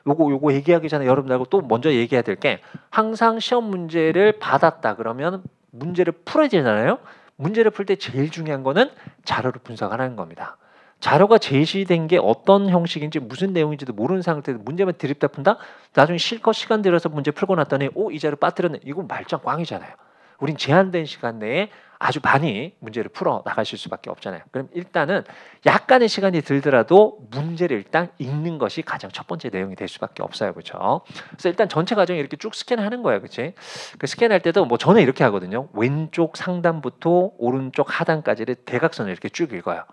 요거 얘기하기 전에 여러분들하고 또 먼저 얘기해야 될 게 항상 시험 문제를 받았다 그러면 문제를 풀어야 되잖아요. 문제를 풀 때 제일 중요한 거는 자료를 분석하는 겁니다. 자료가 제시된 게 어떤 형식인지 무슨 내용인지도 모르는 상태에서 문제만 드립다 푼다? 나중에 실컷 시간 들여서 문제 풀고 났더니 이 자료 빠뜨렸네. 이건 말짱 꽝이잖아요. 우린 제한된 시간 내에 아주 많이 문제를 풀어 나가실 수밖에 없잖아요. 그럼 일단은 약간의 시간이 들더라도 문제를 일단 읽는 것이 가장 첫 번째 내용이 될 수밖에 없어요. 그렇죠? 그래서 일단 전체 과정을 이렇게 쭉 스캔하는 거예요. 그렇지? 그 스캔할 때도 뭐 저는 이렇게 하거든요. 왼쪽 상단부터 오른쪽 하단까지를 대각선을 이렇게 쭉 읽어요.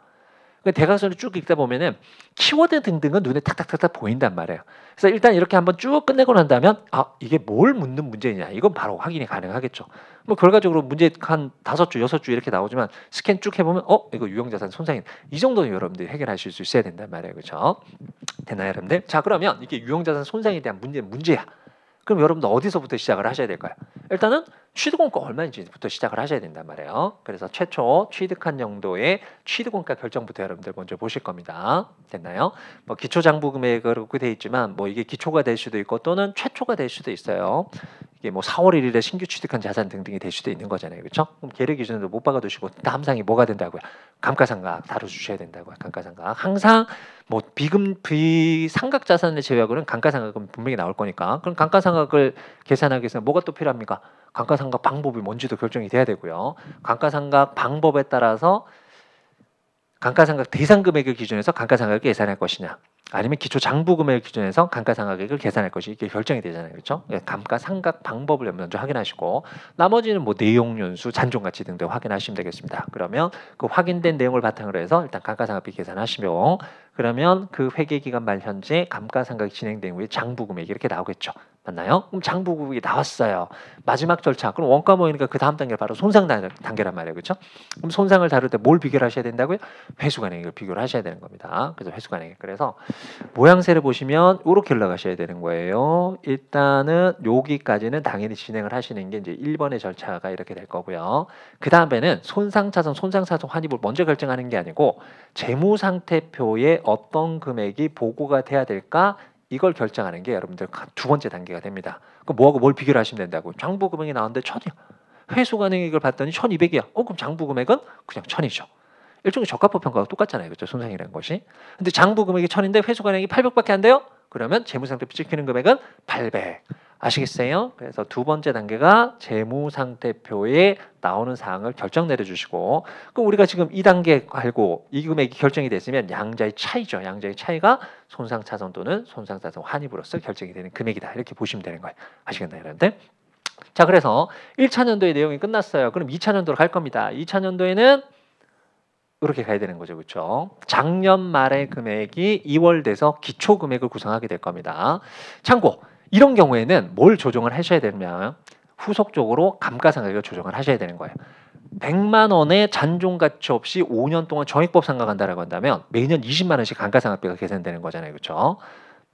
대각선을 쭉 읽다 보면은 키워드 등등은 눈에 탁탁탁탁 보인단 말이에요. 그래서 일단 이렇게 한번 쭉 끝내고 난 다음에 이게 뭘 묻는 문제냐 이건 바로 확인이 가능하겠죠. 뭐 결과적으로 문제 한 5줄, 6줄 이렇게 나오지만 스캔 쭉 해보면 이거 유형자산 손상이 이 정도는 여러분들이 해결하실 수 있어야 된단 말이에요. 그렇죠? 됐나요, 여러분들? 자, 그러면 이게 유형자산 손상에 대한 문제야. 그럼 여러분들 어디서부터 시작을 하셔야 될까요? 일단은 취득원가 얼마인지부터 시작을 하셔야 된단 말이에요. 그래서 최초 취득한 정도의 취득원가 결정부터 여러분들 먼저 보실 겁니다. 됐나요? 뭐 기초장부금액으로 돼 있지만 뭐 이게 기초가 될 수도 있고 또는 최초가 될 수도 있어요. 이게 뭐 4월 1일에 신규 취득한 자산 등등이 될 수도 있는 거잖아요. 그렇죠? 그럼 계획 기준으로 못 박아두시고 다음 상이 뭐가 된다고요? 감가상각 다뤄주셔야 된다고요. 감가상각 항상 뭐 비상각 자산을 제외하고는 감가상각은 분명히 나올 거니까 그럼 감가상각을 계산하기 위해서 뭐가 또 필요합니까? 감가상각 방법이 뭔지도 결정이 돼야 되고요. 감가상각 방법에 따라서 감가상각 대상 금액을 기준해서 감가상각을 계산할 것이냐 아니면 기초 장부 금액을 기준해서 감가상각액을 계산할 것이 이게 결정이 되잖아요. 그렇죠? 감가상각 방법을 먼저 확인하시고 나머지는 뭐 내용 연수, 잔존 가치 등등 확인하시면 되겠습니다. 그러면 그 확인된 내용을 바탕으로 해서 일단 감가상각비 계산하시면 그러면 그 회계 기간 말 현재 감가상각이 진행된 후에 장부 금액이 이렇게 나오겠죠. 맞나요? 그럼 장부 금액이 나왔어요. 마지막 절차. 그럼 원가 모이니까 그 다음 단계가 바로 손상 단계란 말이에요. 그렇죠? 그럼 손상을 다룰 때 뭘 비교를 하셔야 된다고요? 회수간액을 비교를 하셔야 되는 겁니다. 그래서 회수간액. 그래서 모양새를 보시면 이렇게 올라가셔야 되는 거예요. 일단은 여기까지는 당연히 진행을 하시는 게 이제 1번의 절차가 이렇게 될 거고요. 그 다음에는 손상차손, 손상차손 환입을 먼저 결정하는 게 아니고 재무상태표에 어떤 금액이 보고가 돼야 될까? 이걸 결정하는 게 여러분들 두 번째 단계가 됩니다. 그럼 뭐하고 뭘 비교를 하시면 된다고? 장부 금액이 나왔는데 1,000이야. 회수간액을 봤더니 1,200이야. 그럼 장부 금액은 그냥 1,000이죠. 일종의 적합도 평가가 똑같잖아요. 그렇죠? 손상이라는 것이. 근데 장부 금액이 1,000인데 회수간액이 800밖에 안 돼요? 그러면 재무상태표 찍히는 금액은 800. 아시겠어요? 그래서 두 번째 단계가 재무상태표에 나오는 사항을 결정 내려주시고 그럼 우리가 지금 2단계 알고 이 금액이 결정이 됐으면 양자의 차이죠. 양자의 차이가 손상차손 또는 손상차손 환입으로서 결정이 되는 금액이다. 이렇게 보시면 되는 거예요. 아시겠나요, 여러분들? 자, 그래서 1차 년도의 내용이 끝났어요. 그럼 2차 년도로 갈 겁니다. 2차 년도에는 이렇게 가야 되는 거죠. 그렇죠? 작년 말의 금액이 2월 돼서 기초 금액을 구성하게 될 겁니다. 참고 이런 경우에는 뭘 조정을 하셔야 되냐면 후속적으로 감가상각을 조정을 하셔야 되는 거예요. 100만 원의 잔존 가치 없이 5년 동안 정액법 상각한다라고 한다면 매년 20만 원씩 감가상각비가 계산되는 거잖아요. 그렇죠?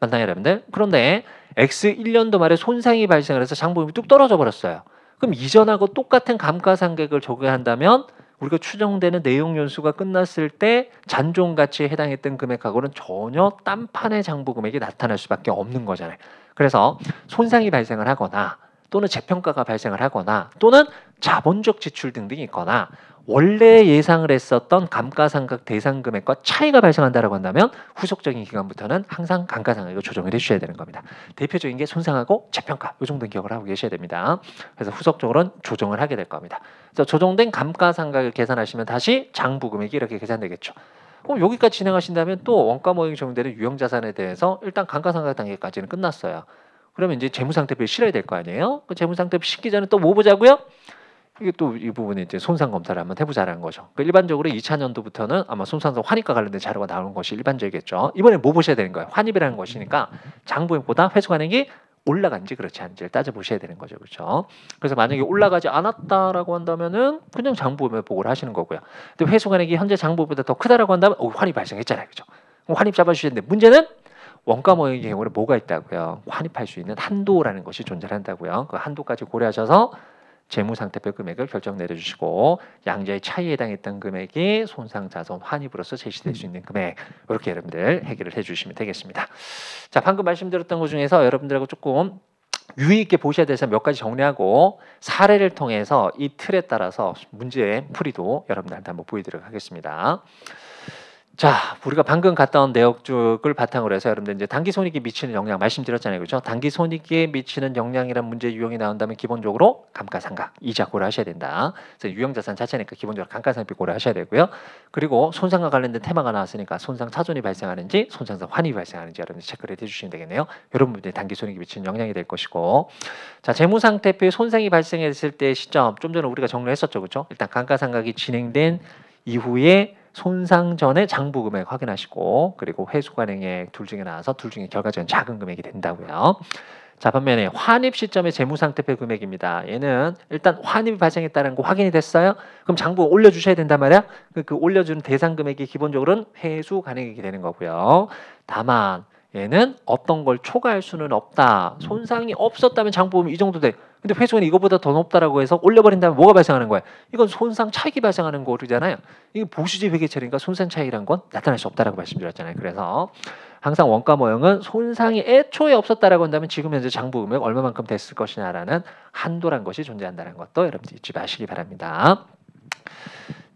맞나요, 여러분들? 그런데 X 1년도 말에 손상이 발생을 해서 장부금이 뚝 떨어져 버렸어요. 그럼 이전하고 똑같은 감가상각을 적용한다면 우리가 추정되는 내용 연수가 끝났을 때 잔존 가치에 해당했던 금액하고는 전혀 딴판의 장부 금액이 나타날 수밖에 없는 거잖아요. 그래서 손상이 발생을 하거나 또는 재평가가 발생을 하거나 또는 자본적 지출 등등이 있거나 원래 예상을 했었던 감가상각 대상 금액과 차이가 발생한다라고 한다면 후속적인 기간부터는 항상 감가상각을 조정을 해주셔야 되는 겁니다. 대표적인 게 손상하고 재평가 이 정도는 기억을 하고 계셔야 됩니다. 그래서 후속적으로는 조정을 하게 될 겁니다. 그래서 조정된 감가상각을 계산하시면 다시 장부 금액이 이렇게 계산되겠죠. 그럼 여기까지 진행하신다면 또 원가 모형이 적용되는 유형자산에 대해서 일단 감가상각 단계까지는 끝났어요. 그러면 이제 재무상태표에 실어야 될 거 아니에요? 그 재무상태표 싣기 전에 또 뭐 보자고요? 이게 또 이 부분에 이제 손상 검사를 한번 해보자라는 거죠. 그러니까 일반적으로 2차 년도부터는 아마 손상과 환입과 관련된 자료가 나오는 것이 일반적이겠죠. 이번에 뭐 보셔야 되는 거예요? 환입이라는 것이니까 장부액보다 회수관액이 올라간지 그렇지 않은지를 따져보셔야 되는 거죠. 그렇죠? 그래서 만약에 올라가지 않았다라고 한다면은 그냥 장부금액 보고를 하시는 거고요. 근데 회수관액이 현재 장부보다 더 크다라고 한다면 환입 발생했잖아요. 그렇죠? 환입 잡아주셔야 되는데 문제는 원가 모형의 경우는 뭐가 있다고요? 환입할 수 있는 한도라는 것이 존재한다고요. 그 한도까지 고려하셔서 재무상태표 금액을 결정 내려주시고 양자의 차이에 해당했던 금액이 손상자손 환입으로서 제시될 수 있는 금액 이렇게 여러분들 해결을 해주시면 되겠습니다. 자, 방금 말씀드렸던 것 중에서 여러분들하고 조금 유의 있게 보셔야 돼서 몇 가지 정리하고 사례를 통해서 이 틀에 따라서 문제 풀이도 여러분들한테 한번 보여드리도록 하겠습니다. 자, 우리가 방금 갔다 온 내역쪽을 바탕으로 해서 여러분들 이제 단기 손익에 미치는 영향 말씀드렸잖아요. 그렇죠? 단기 손익에 미치는 영향이란 문제 유형이 나온다면 기본적으로 감가상각, 이자 고려하셔야 된다. 그래서 유형자산 자체니까 기본적으로 감가상각비 고려하셔야 되고요. 그리고 손상과 관련된 테마가 나왔으니까 손상 차손이 발생하는지 손상자 환입이 발생하는지 여러분들 체크를 해주시면 되겠네요. 여러분들의 단기 손익에 미치는 영향이 될 것이고 자, 재무상태표에 손상이 발생했을 때 시점 좀 전에 우리가 정리했었죠. 그렇죠? 일단 감가상각이 진행된 이후에 손상 전에 장부 금액 확인하시고 그리고 회수관행액 둘 중에 나와서 둘 중에 결과적인 작은 금액이 된다고요. 자, 반면에 환입 시점의 재무상태표 금액입니다. 얘는 일단 환입이 발생했다는 거 확인이 됐어요. 그럼 장부 올려주셔야 된단 말이야. 그 올려주는 대상 금액이 기본적으로는 회수관행액이 되는 거고요. 다만 얘는 어떤 걸 초과할 수는 없다. 손상이 없었다면 장부금이 이 정도 돼. 근데 회수는 이거보다 더 높다라고 해서 올려버린다면 뭐가 발생하는 거야? 이건 손상 차익이 발생하는 거잖아요. 이게 보수지 회계처리니까 손상 차익이란 건 나타날 수 없다라고 말씀드렸잖아요. 그래서 항상 원가 모형은 손상이 애초에 없었다라고 한다면 지금 현재 장부금액 얼마만큼 됐을 것이냐라는 한도란 것이 존재한다는 것도 여러분들 잊지 마시기 바랍니다.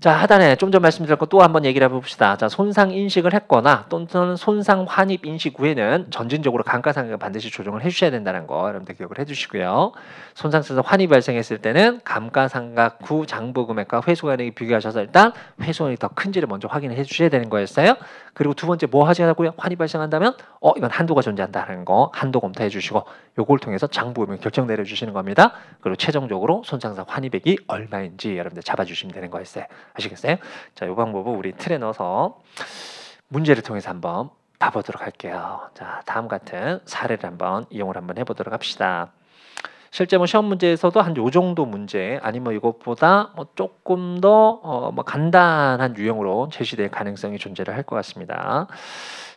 자, 하단에 좀 전 말씀드렸고 또 한번 얘기를 해봅시다. 자, 손상 인식을 했거나 또는 손상 환입 인식 후에는 점진적으로 감가상각을 반드시 조정을 해주셔야 된다는 거 여러분들 기억을 해주시고요. 손상세에서 환입이 발생했을 때는 감가상각 후 장부 금액과 회수관액이 비교하셔서 일단 회수관액이 더 큰지를 먼저 확인을 해주셔야 되는 거였어요. 그리고 두 번째 뭐 하시냐고요? 환입 발생한다면 이건 한도가 존재한다는 거 한도 검토해 주시고 요걸 통해서 장부 금액 결정 내려주시는 겁니다. 그리고 최종적으로 손상사 환입액이 얼마인지 여러분들 잡아주시면 되는 거였어요. 아시겠어요? 자, 이 방법을 우리 틀에 넣어서 문제를 통해서 한번 봐보도록 할게요. 자, 다음 같은 사례를 한번 이용을 한번 해보도록 합시다. 실제 뭐 시험 문제에서도 한 요 정도 문제 아니면 이것보다 뭐 조금 더 뭐 간단한 유형으로 제시될 가능성이 존재를 할 것 같습니다.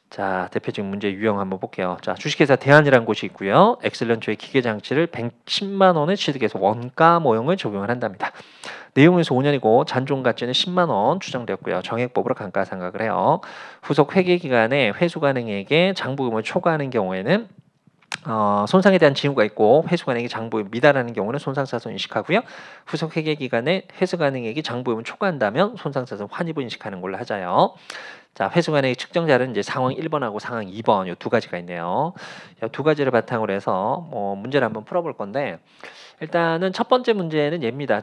자, 대표적인 문제 유형 한번 볼게요. 자, 주식회사 대한이라는 곳이 있고요. 엑셀런트의 기계장치를 110만 원에 취득해서 원가 모형을 적용을 한답니다. 내용에서 5년이고 잔존 가치는 10만 원 추정되었고요. 정액법으로 감가상각을 해요. 후속 회계 기간에 회수가능에게 장부금을 초과하는 경우에는 손상에 대한 징후가 있고 회수가능이 장부금 미달하는 경우는 손상사손 인식하고요. 후속 회계 기간에 회수가능액이 장부금을 초과한다면 손상사손 환입을 인식하는 걸로 하자요. 자, 회수가능의 측정 자료는 이제 상황 1번하고 상황 2번 이 두 가지가 있네요. 이 두 가지를 바탕으로 해서 문제를 한번 풀어볼 건데 일단은 첫 번째 문제는 얘입니다.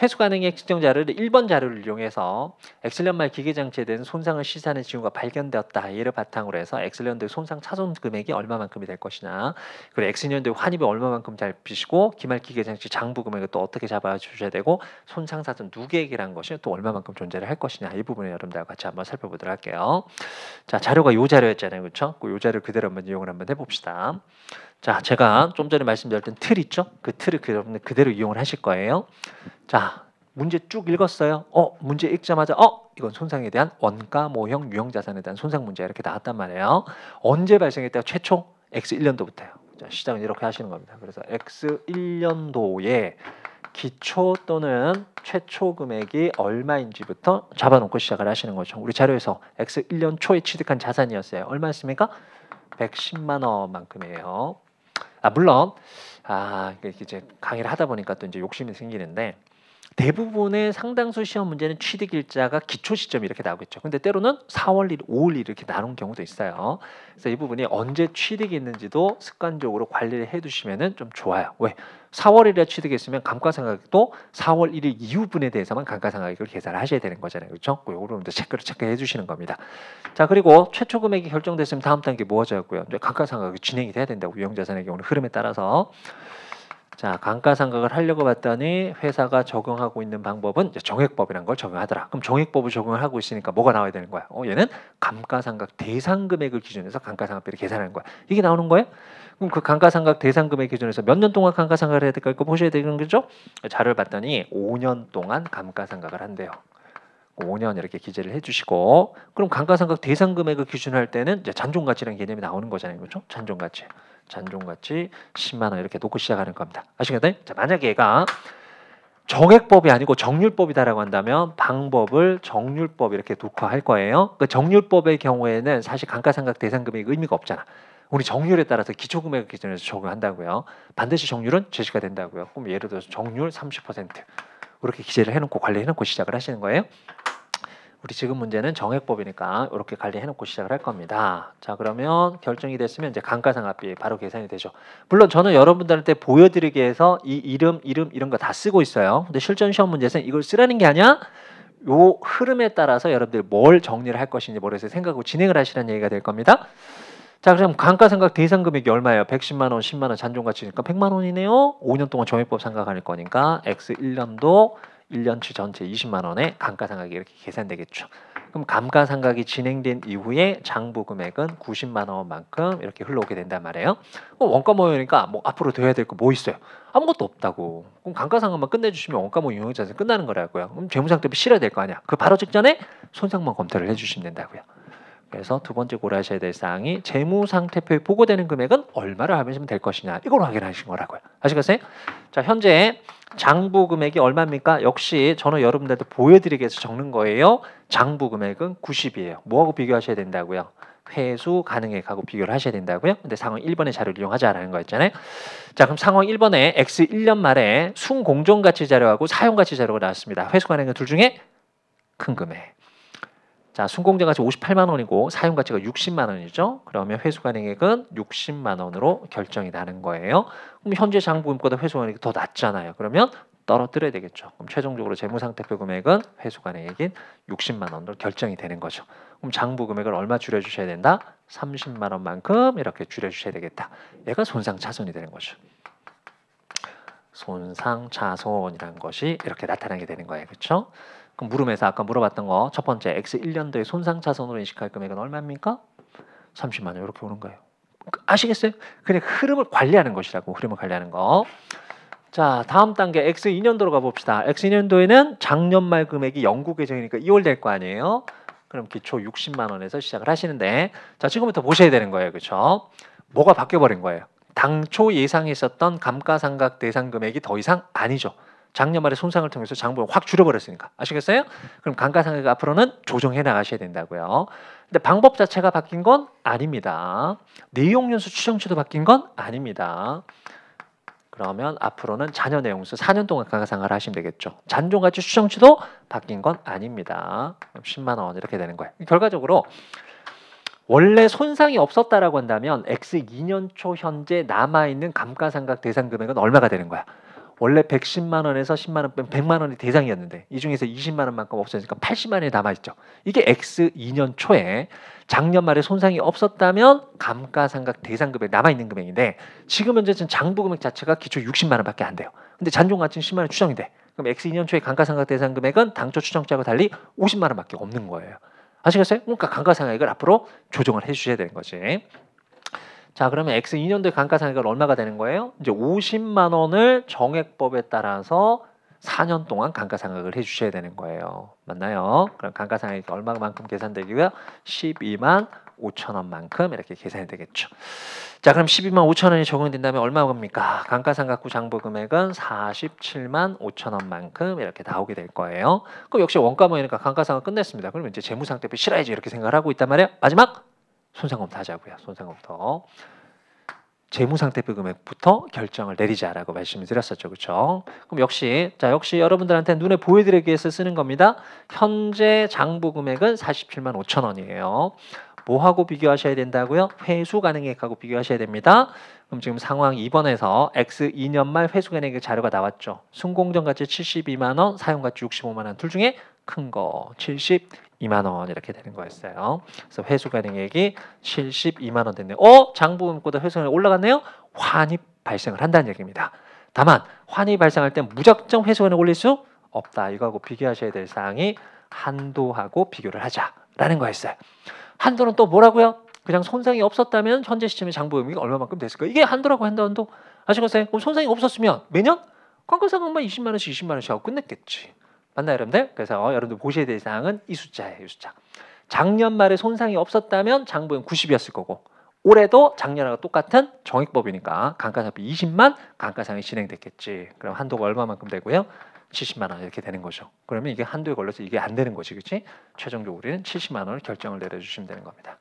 회수 가능액 측정 자료를 1번 자료를 이용해서 엑셀런말 기계장치에 대한 손상을 시사하는 징후가 발견되었다. 이를 바탕으로 해서 엑셀런드 손상 차손 금액이 얼마만큼이 될 것이냐, 그리고 엑셀런드 환입이 얼마만큼 잡히시고 기말 기계장치 장부 금액을 또 어떻게 잡아주셔야 되고 손상 사손 누계액이라는 것이 또 얼마만큼 존재를 할 것이냐, 이 부분을 여러분들과 같이 한번 살펴보도록 할게요. 자, 자료가 요 자료였잖아요, 그렇죠? 요 자료 그대로 한번 이용을 한번 해봅시다. 자, 제가 좀 전에 말씀드렸던 틀 있죠? 그 틀을 여러분들 그대로 이용을 하실 거예요. 자, 문제 쭉 읽었어요. 문제 읽자마자 이건 손상에 대한 원가 모형 유형 자산에 대한 손상 문제 이렇게 나왔단 말이에요. 언제 발생했다가 최초 X 1년도부터요. 자, 시작은 이렇게 하시는 겁니다. 그래서 X 1년도에 기초 또는 최초 금액이 얼마인지부터 잡아놓고 시작을 하시는 거죠. 우리 자료에서 X 1년 초에 취득한 자산이었어요. 얼마였습니까? 110만 원만큼이에요. 물론 이제 강의를 하다 보니까 또 이제 욕심이 생기는데 대부분의 상당수 시험 문제는 취득 일자가 기초 시점 이렇게 나오겠죠. 근데 때로는 4월 1일, 5월 1일 이렇게 나눈 경우도 있어요. 그래서 이 부분이 언제 취득이 있는지도 습관적으로 관리를 해두시면은 좀 좋아요. 왜? 4월 1일에 취득했으면 감가상각도 4월 1일 이후분에 대해서만 감가상각을 계산을 하셔야 되는 거잖아요. 그렇죠? 요거를 체크를 체크해 주시는 겁니다. 자, 그리고 최초 금액이 결정됐으면 다음 단계 뭐 하자고요? 감가상각이 진행이 돼야 된다고, 유형자산의 경우는 흐름에 따라서. 자, 감가상각을 하려고 봤더니 회사가 적용하고 있는 방법은 이제 정액법이라는 걸 적용하더라. 그럼 정액법을 적용을 하고 있으니까 뭐가 나와야 되는 거야? 얘는 감가상각 대상 금액을 기준해서 감가상각비를 계산하는 거야. 이게 나오는 거예요? 그럼 그 감가상각 대상 금액 기준에서 몇 년 동안 감가상각을 해야 될까? 이거 보셔야 되는 거죠? 자료를 봤더니 5년 동안 감가상각을 한대요. 5년 이렇게 기재를 해주시고, 그럼 감가상각 대상 금액을 기준할 때는 이제 잔존가치라는 개념이 나오는 거잖아요, 그렇죠? 잔존가치 10만 원 이렇게 놓고 시작하는 겁니다. 아시겠나요? 자, 만약에 얘가 정액법이 아니고 정률법이다라고 한다면 방법을 정률법 이렇게 놓고 할 거예요. 그 정률법의 경우에는 사실 감가상각 대상 금액이 의미가 없잖아. 우리 정률에 따라서 기초금액 기준에서 적용한다고요. 반드시 정률은 제시가 된다고요. 그럼 예를 들어서 정률 30% 이렇게 기재를 해놓고 관리해놓고 시작을 하시는 거예요. 우리 지금 문제는 정액법이니까 이렇게 관리해놓고 시작을 할 겁니다. 자, 그러면 결정이 됐으면 이제 감가상각비 바로 계산이 되죠. 물론 저는 여러분들한테 보여드리기 위해서 이 이름 이런 거 다 쓰고 있어요. 근데 실전 시험 문제에서는 이걸 쓰라는 게 아니야. 요 흐름에 따라서 여러분들이 뭘 정리를 할 것인지 모르겠어요. 생각하고 진행을 하시라는 얘기가 될 겁니다. 자, 그럼 감가상각 대상 금액이 얼마예요? 110만 원, 10만 원 잔존가치니까 100만 원이네요. 5년 동안 정액법 상각할 거니까 X 1년도 1년치 전체 20만 원에 감가상각이 이렇게 계산되겠죠. 그럼 감가상각이 진행된 이후에 장부 금액은 90만 원만큼 이렇게 흘러오게 된단 말이에요. 원가 모형이니까 뭐 앞으로 더 해야 될 거 뭐 있어요? 아무것도 없다고. 그럼 감가상각만 끝내주시면 원가 모형 유형자산 끝나는 거라고요. 그럼 재무상태비 실어야 될 거 아니야. 그 바로 직전에 손상만 검토를 해주시면 된다고요. 그래서 두 번째 고려하셔야 될 사항이 재무상태표에 보고되는 금액은 얼마를 하시면 될 것이냐, 이걸 확인하신 거라고요. 아시겠어요? 자, 현재 장부 금액이 얼마입니까? 역시 저는 여러분들한테 보여드리기 위해서 적는 거예요. 장부 금액은 90이에요. 뭐하고 비교하셔야 된다고요? 회수 가능액하고 비교를 하셔야 된다고요. 근데 상황 1번의 자료를 이용하자라는 거였잖아요. 자, 그럼 상황 1번에 X 1년 말에 순공정가치 자료하고 사용가치 자료가 나왔습니다. 회수 가능액은 둘 중에 큰 금액. 자, 순공제 가치 58만 원이고 사용 가치가 60만 원이죠. 그러면 회수가능액은 60만 원으로 결정이 나는 거예요. 그럼 현재 장부금보다 회수가능액이 더 낮잖아요. 그러면 떨어뜨려야 되겠죠. 그럼 최종적으로 재무상태표 금액은 회수가능액인 60만 원으로 결정이 되는 거죠. 그럼 장부 금액을 얼마 줄여주셔야 된다? 30만 원만큼 이렇게 줄여주셔야 되겠다. 얘가 손상차손이 되는 거죠. 손상차손이라는 것이 이렇게 나타나게 되는 거예요. 그렇죠? 그럼 물음에서 아까 물어봤던 거 첫 번째 X 1년도에 손상차손으로 인식할 금액은 얼마입니까? 30만 원 이렇게 오는 거예요. 아시겠어요? 그냥 흐름을 관리하는 것이라고. 흐름을 관리하는 거. 자, 다음 단계 X 2년도로 가봅시다. X 2년도에는 작년 말 금액이 연구 계정이니까 2월 될 거 아니에요? 그럼 기초 60만 원에서 시작을 하시는데 자, 지금부터 보셔야 되는 거예요. 그렇죠? 뭐가 바뀌어버린 거예요? 당초 예상했었던 감가상각 대상 금액이 더 이상 아니죠. 작년 말에 손상을 통해서 장부를 확 줄여버렸으니까. 아시겠어요? 그럼 감가상각 앞으로는 조정해 나가셔야 된다고요. 근데 방법 자체가 바뀐 건 아닙니다. 내용연수 추정치도 바뀐 건 아닙니다. 그러면 앞으로는 잔여 내용수 4년 동안 감가상각을 하시면 되겠죠. 잔존가치 추정치도 바뀐 건 아닙니다. 10만 원 이렇게 되는 거예요. 결과적으로 원래 손상이 없었다라고 한다면 X 2년 초 현재 남아있는 감가상각 대상 금액은 얼마가 되는 거야? 원래 110만 원에서 10만 원 빼면 100만 원이 대상이었는데 이 중에서 20만 원만큼 없어지니까 80만 원이 남아있죠. 이게 X 2년 초에 작년 말에 손상이 없었다면 감가상각 대상 금액 남아있는 금액인데 지금 현재 장부 금액 자체가 기초 60만 원밖에 안 돼요. 근데 잔존가치는 10만 원 추정이 돼. 그럼 X 2년 초에 감가상각 대상 금액은 당초 추정치하고 달리 50만 원밖에 없는 거예요. 아시겠어요? 그러니까 감가상각액을 앞으로 조정을 해주셔야 되는 거지. 자, 그러면 X 2년도의 감가상각액은 얼마가 되는 거예요? 이제 50만 원을 정액법에 따라서 4년 동안 감가상각을 해주셔야 되는 거예요. 맞나요? 그럼 감가상각액이 얼마만큼 계산되고요? 12만 5천 원만큼 이렇게 계산이 되겠죠. 자, 그럼 12만 5천 원이 적용된다면 얼마입니까? 감가상각 후 장부 금액은 47만 5천 원만큼 이렇게 나오게 될 거예요. 그럼 역시 원가모이니까 감가상각 끝냈습니다. 그러면 이제 재무상태표 실어야지 이렇게 생각을 하고 있단 말이에요. 마지막 손상검토 하자고요. 손상검토. 재무상태표 금액부터 결정을 내리자라고 말씀을 드렸었죠. 그렇죠? 그럼 역시 여러분들한테 눈에 보여드리기 위해서 쓰는 겁니다. 현재 장부 금액은 47만 5천 원이에요. 뭐하고 비교하셔야 된다고요? 회수가능액하고 비교하셔야 됩니다. 그럼 지금 상황 2번에서 X 2년 말 회수가능액 자료가 나왔죠. 순공정가치 72만 원, 사용가치 65만 원 둘 중에 큰 거 72만 원 이렇게 되는 거였어요. 그래서 회수가능액이 72만 원 됐네요. 장부금보다 회수가능액 올라갔네요. 환입 발생을 한다는 얘기입니다. 다만 환입 발생할 때 무작정 회수가능액 올릴 수 없다. 이거하고 비교하셔야 될 사항이 한도하고 비교를 하자라는 거였어요. 한도는 또 뭐라고요? 그냥 손상이 없었다면 현재 시점의 장부금액이 얼마만큼 됐을까요? 이게 한도라고 한도. 아시겠어요? 그럼 손상이 없었으면 매년 감가상각만 20만 원씩 20만 원씩 하고 끝냈겠지. 맞나요, 여러분들? 그래서 여러분들 보셔야 될 사항은 이 숫자예요. 이 숫자. 작년 말에 손상이 없었다면 장부금 90이었을 거고 올해도 작년하고 똑같은 정액법이니까 감가상각비 20만 감가상각이 진행됐겠지. 그럼 한도가 얼마만큼 되고요? 70만 원 이렇게 되는 거죠. 그러면 이게 한도에 걸려서 이게 안 되는 거지, 그렇지? 최종적으로 우리는 70만 원을 결정을 내려주시면 되는 겁니다.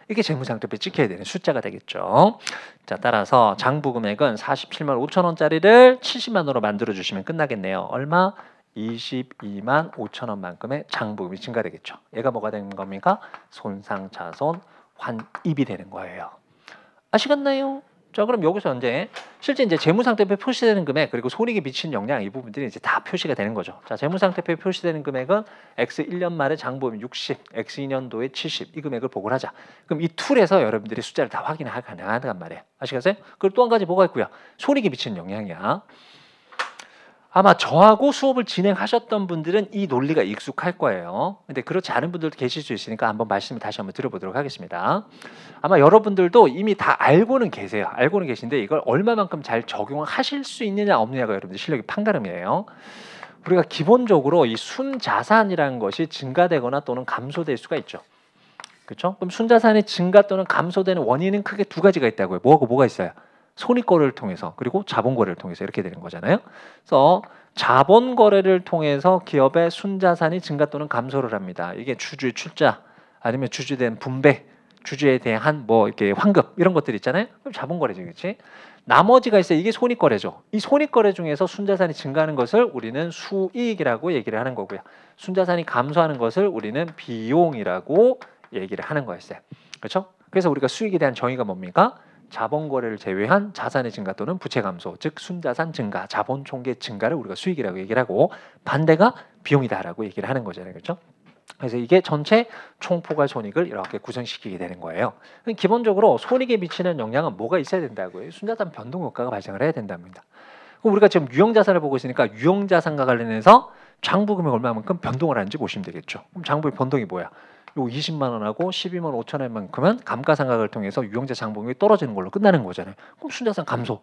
이게 재무상태표에 찍혀야 되는 숫자가 되겠죠. 자, 따라서 장부 금액은 47만 5천 원짜리를 70만 원으로 만들어 주시면 끝나겠네요. 얼마? 22만 5천 원만큼의 장부금이 증가되겠죠. 얘가 뭐가 되는 겁니까? 손상차손 환입이 되는 거예요. 아시겠나요? 자, 그럼 여기서 실제 재무상태표에 표시되는 금액 그리고 손익에 미치는 영향 이 부분들이 이제 다 표시가 되는 거죠. 자, 재무상태표에 표시되는 금액은 X 1년 말에 장부금 60, X 2년도에 70 이 금액을 보고를 하자. 그럼 이 툴에서 여러분들이 숫자를 다 확인할 가능하단 말이에요. 아시겠어요? 그리고 또 한 가지 뭐가 있고요. 손익에 미치는 영향이야. 아마 저하고 수업을 진행하셨던 분들은 이 논리가 익숙할 거예요. 근데 그렇지 않은 분들도 계실 수 있으니까 한번 말씀을 다시 한번 드려보도록 하겠습니다. 아마 여러분들도 이미 다 알고는 계세요. 알고는 계신데 이걸 얼마만큼 잘 적용을 하실 수 있느냐 없느냐가 여러분들 실력의 판가름이에요. 우리가 기본적으로 이 순자산이라는 것이 증가되거나 또는 감소될 수가 있죠. 그렇죠? 그럼 순자산이 증가 또는 감소되는 원인은 크게 두 가지가 있다고요. 뭐하고 뭐가 있어요? 손익거래를 통해서 그리고 자본거래를 통해서 이렇게 되는 거잖아요. 그래서 자본거래를 통해서 기업의 순자산이 증가 또는 감소를 합니다. 이게 주주의 출자 아니면 주주된 분배, 주주에 대한 뭐 이렇게 환급 이런 것들 있잖아요. 그럼 자본거래죠, 그렇지? 나머지가 있어요. 이게 손익거래죠. 이 손익거래 중에서 순자산이 증가하는 것을 우리는 수익이라고 얘기를 하는 거고요. 순자산이 감소하는 것을 우리는 비용이라고 얘기를 하는 거였어요. 그렇죠? 그래서 우리가 수익에 대한 정의가 뭡니까? 자본거래를 제외한 자산의 증가 또는 부채 감소, 즉 순자산 증가, 자본 총계 증가를 우리가 수익이라고 얘기를 하고 반대가 비용이다라고 얘기를 하는 거잖아요. 그렇죠? 그래서 이게 전체 총포괄 손익을 이렇게 구성시키게 되는 거예요. 기본적으로 손익에 미치는 영향은 뭐가 있어야 된다고요? 순자산 변동 효과가 발생을 해야 된답니다. 그럼 우리가 지금 유형자산을 보고 있으니까 유형자산과 관련해서 장부 금액 얼마만큼 변동을 하는지 보시면 되겠죠. 그럼 장부의 변동이 뭐야? 요 20만 원하고 12만 5천 원만큼은 감가상각을 통해서 유형자 장부금액이 떨어지는 걸로 끝나는 거잖아요. 그럼 순자산 감소.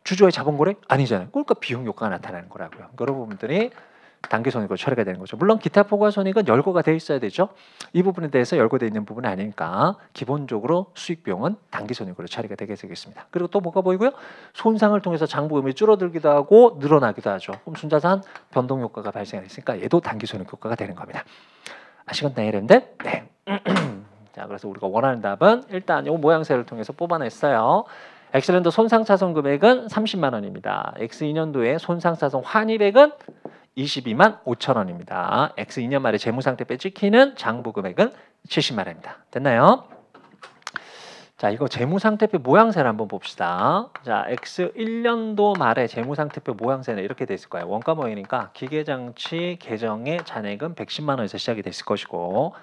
주주의 자본거래 아니잖아요. 그러니까 비용 효과가 나타나는 거라고요. 그런 부분들이 단기손익으로 처리가 되는 거죠. 물론 기타 포괄손익은 열거가 되어 있어야 되죠. 이 부분에 대해서 열거되어 있는 부분은 아니니까 기본적으로 수익 비용은 단기손익으로 처리가 되게 되겠습니다. 그리고 또 뭐가 보이고요? 손상을 통해서 장부금이 줄어들기도 하고 늘어나기도 하죠. 그럼 순자산 변동 효과가 발생했으니까 얘도 단기손익 효과가 되는 겁니다. 아시겠나요, 여러분들? 네. 자, 그래서 우리가 원하는 답은 일단 이 모양새를 통해서 뽑아냈어요. 엑셀랜드 손상차손 금액은 30만 원입니다. X2년도에 손상차손 환입액은 22만 5천 원입니다. X2년 말에 재무상태표에 찍히는 장부 금액은 70만 원입니다. 됐나요? 자, 이거 재무상태표 모양새를 한번 봅시다. 자, X1년도 말에 재무상태표 모양새는 이렇게 돼 있을 거예요. 원가 모형이니까 기계장치 계정의 잔액은 110만 원에서 시작이 됐을 것이고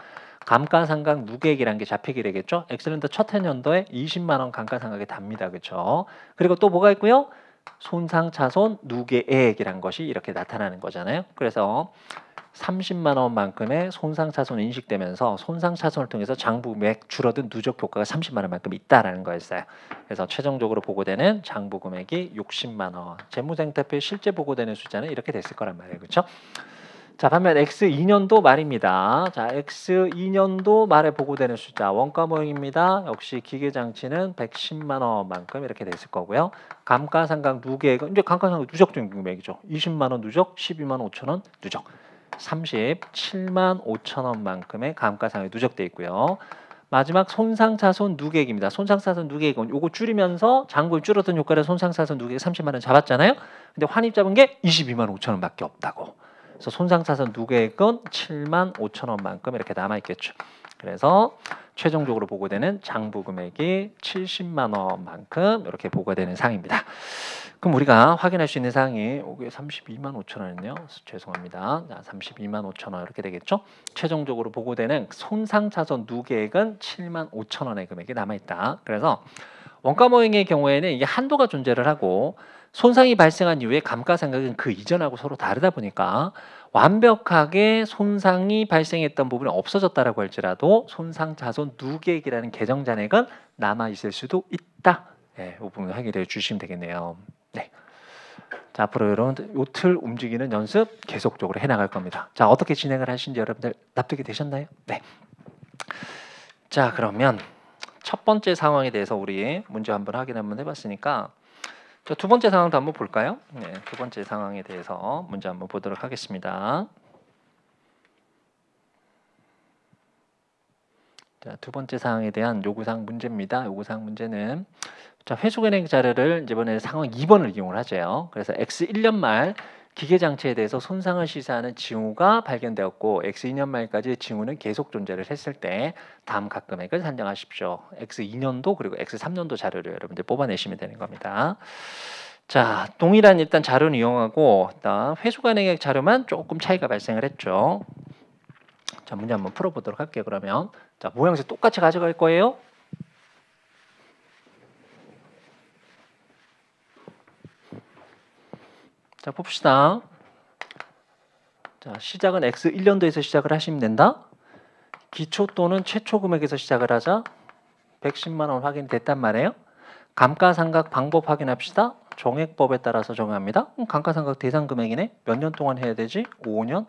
감가상각 누계액이라는 게 잡히게 되겠죠. 엑셀랜드 첫 해년도에 20만 원 감가상각이 답니다. 그렇죠? 그리고 또 뭐가 있고요? 손상차손 누계액이란 것이 이렇게 나타나는 거잖아요. 그래서 30만 원만큼의 손상차손이 인식되면서 손상차손을 통해서 장부금액 줄어든 누적 효과가 30만 원만큼 있다라는 거였어요. 그래서 최종적으로 보고되는 장부금액이 60만 원. 재무상태표에 실제 보고되는 숫자는 이렇게 됐을 거란 말이에요. 그렇죠? 자, 반면 X2년도 말입니다. 자, X2년도 말에 보고되는 숫자 원가 모형입니다. 역시 기계장치는 110만 원만큼 이렇게 됐을 거고요. 감가상각 누계액은 이제 감가상각 누적된 금액이죠. 20만 원 누적, 12만 5천 원 누적, 37만 5천 원만큼의 감가상각이 누적돼 있고요. 마지막 손상차손 누계액입니다. 손상차손 누계액은 요거 줄이면서 장부금 줄어든 효과를 손상차손 누계액 30만 원 잡았잖아요. 근데 환입 잡은 게 22만 5천 원밖에 없다고. 그래서 손상차손 누계액은 7만 5천 원만큼 이렇게 남아있겠죠. 그래서 최종적으로 보고되는 장부금액이 70만 원만큼 이렇게 보고되는 사항입니다. 그럼 우리가 확인할 수 있는 사항이 이게 32만 5천 원이네요. 죄송합니다. 자, 32만 5천 원 이렇게 되겠죠. 최종적으로 보고되는 손상차손 누계액은 7만 5천 원의 금액이 남아있다. 그래서 원가 모형의 경우에는 이게 한도가 존재를 하고 손상이 발생한 이후에 감가상각은 그 이전하고 서로 다르다 보니까 완벽하게 손상이 발생했던 부분이 없어졌다라고 할지라도 손상차손 누계액이라는 계정 잔액은 남아 있을 수도 있다. 네, 이 부분 확인해 주시면 되겠네요. 네. 자, 앞으로 여러분들 요 틀 움직이는 연습 계속적으로 해나갈 겁니다. 자, 어떻게 진행을 하신지 여러분들 납득이 되셨나요? 네. 자, 그러면 첫 번째 상황에 대해서 우리 문제 한번 확인 한번 해봤으니까 자, 두 번째 상황도 한번 볼까요? 네, 두 번째 상황에 대해서 문제 한번 보도록 하겠습니다. 자, 두 번째 사항에 대한 요구사항 문제입니다. 요구사항 문제는 자, 회수금액 자료를 이번에 상황 2번을 이용을 하죠. 그래서 X1년 말 기계장치에 대해서 손상을 시사하는 징후가 발견되었고 X2년 말까지 징후는 계속 존재를 했을 때 다음 각 금액을 산정하십시오. X2년도 그리고 X3년도 자료를 여러분들 뽑아내시면 되는 겁니다. 자, 동일한 일단 자료는 이용하고 일단 회수간액 자료만 조금 차이가 발생을 했죠. 자, 문제 한번 풀어보도록 할게요. 그러면 자, 모양새 똑같이 가져갈 거예요. 자, 봅시다. 자, 시작은 X1년도에서 시작을 하시면 된다. 기초 또는 최초 금액에서 시작을 하자. 110만 원 확인됐단 말이에요. 감가상각 방법 확인합시다. 정액법에 따라서 정합니다. 감가상각 대상 금액이네. 몇 년 동안 해야 되지? 5년.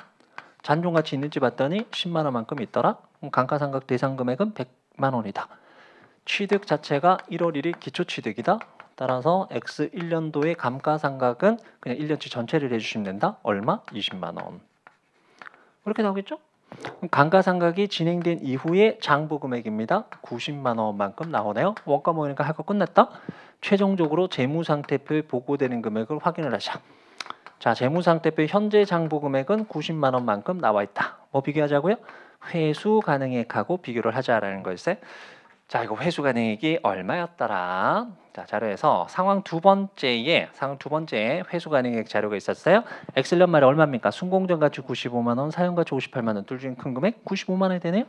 잔존가치 있는지 봤더니 10만 원만큼 있더라. 감가상각 대상 금액은 100만 원이다. 취득 자체가 1월 1일 기초취득이다. 따라서 X1년도의 감가상각은 그냥 1년치 전체를 해주시면 된다. 얼마? 20만 원. 이렇게 나오겠죠? 그럼 감가상각이 진행된 이후에 장부 금액입니다. 90만 원만큼 나오네요. 원가 모이니까 할 거 끝났다. 최종적으로 재무상태표에 보고되는 금액을 확인을 하자. 자, 재무상태표 현재 장부 금액은 90만 원만큼 나와 있다. 뭐 비교하자고요? 회수 가능액하고 비교를 하자라는 거였어요. 자, 이거 회수 가능액이 얼마였더라? 자, 자료에서 상황 두 번째에 회수 가능액 자료가 있었어요. 엑셀 연말에 얼마입니까? 순공정 가치 95만 원, 사용 가치 58만 원, 둘 중에 큰 금액 95만 원이 되네요.